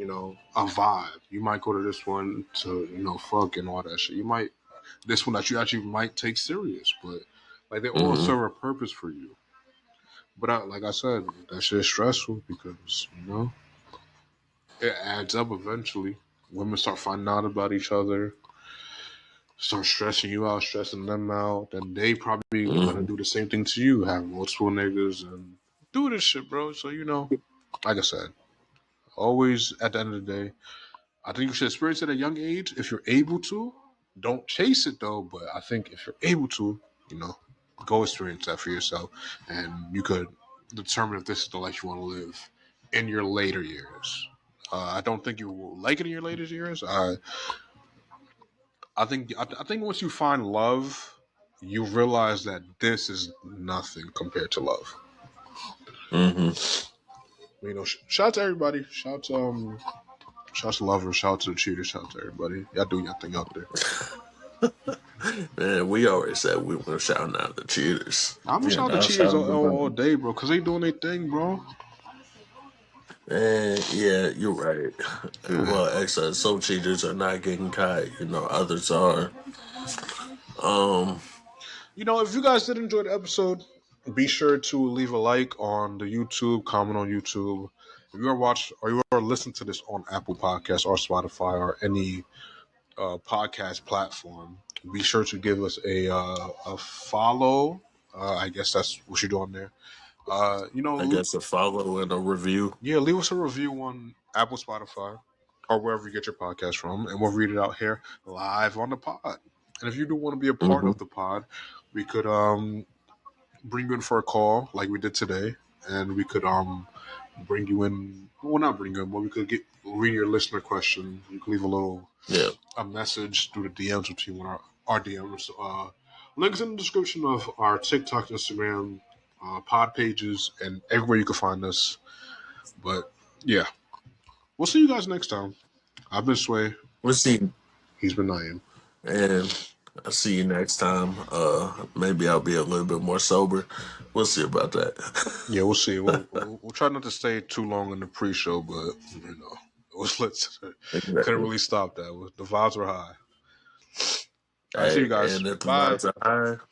vibe. You might go to this one to, fuck and all that shit. You might this one that you actually might take serious, but like they all Hmm. serve a purpose for you. But like I said, that shit is stressful because, it adds up eventually. Women start finding out about each other, start stressing you out, stressing them out, and they probably gonna Hmm. do the same thing to you, have multiple niggas and do this shit, bro. So like I said, always at the end of the day, I think you should experience it at a young age if you're able to. Don't chase it though, but I think if you're able to, you know, go experience that for yourself, and you could determine if this is the life you want to live in your later years. I don't think you will like it in your later years. I think once you find love, you realize that this is nothing compared to love. Hmm. Shout out to everybody. Shout out to lovers. Shout out to the cheaters. Shout out to everybody. Y'all do your thing out there. Man, we already said we were shouting out the cheaters. I'm gonna shout out the I'll cheaters shout all them day, bro, because they doing their thing, bro. Man, yeah, you're right. Yeah. Well, actually, some cheaters are not getting caught. Others are. Um, If you guys did enjoy the episode, Be sure to leave a like on the YouTube, comment on YouTube. If you are watch or you are listening to this on Apple Podcasts or Spotify or any podcast platform, be sure to give us a follow. I guess that's what you're doing there. I guess a follow and a review. Yeah, leave us a review on Apple, Spotify, or wherever you get your podcast from, and we'll read it out here live on the pod. And if you do want to be a part Hmm. of the pod, we could bring you in for a call like we did today, and we could bring you in. Well, not bring you in, but we could get read your listener question. You can leave Yeah, a message through the DMs between our DMs. Links in the description of our TikTok, Instagram, pod pages, and everywhere you can find us. But yeah, we'll see you guys next time. I've been Sway. we'll see. He's been Naeem. And I'll see you next time. Maybe I'll be a little bit more sober. We'll see about Yeah, we'll see. that. We'll try not to stay too long in the pre-show, but it was couldn't Exactly. really stop that. The vibes were high. All right, see you Hey, guys. and if the Bye. vibes are high,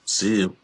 see you.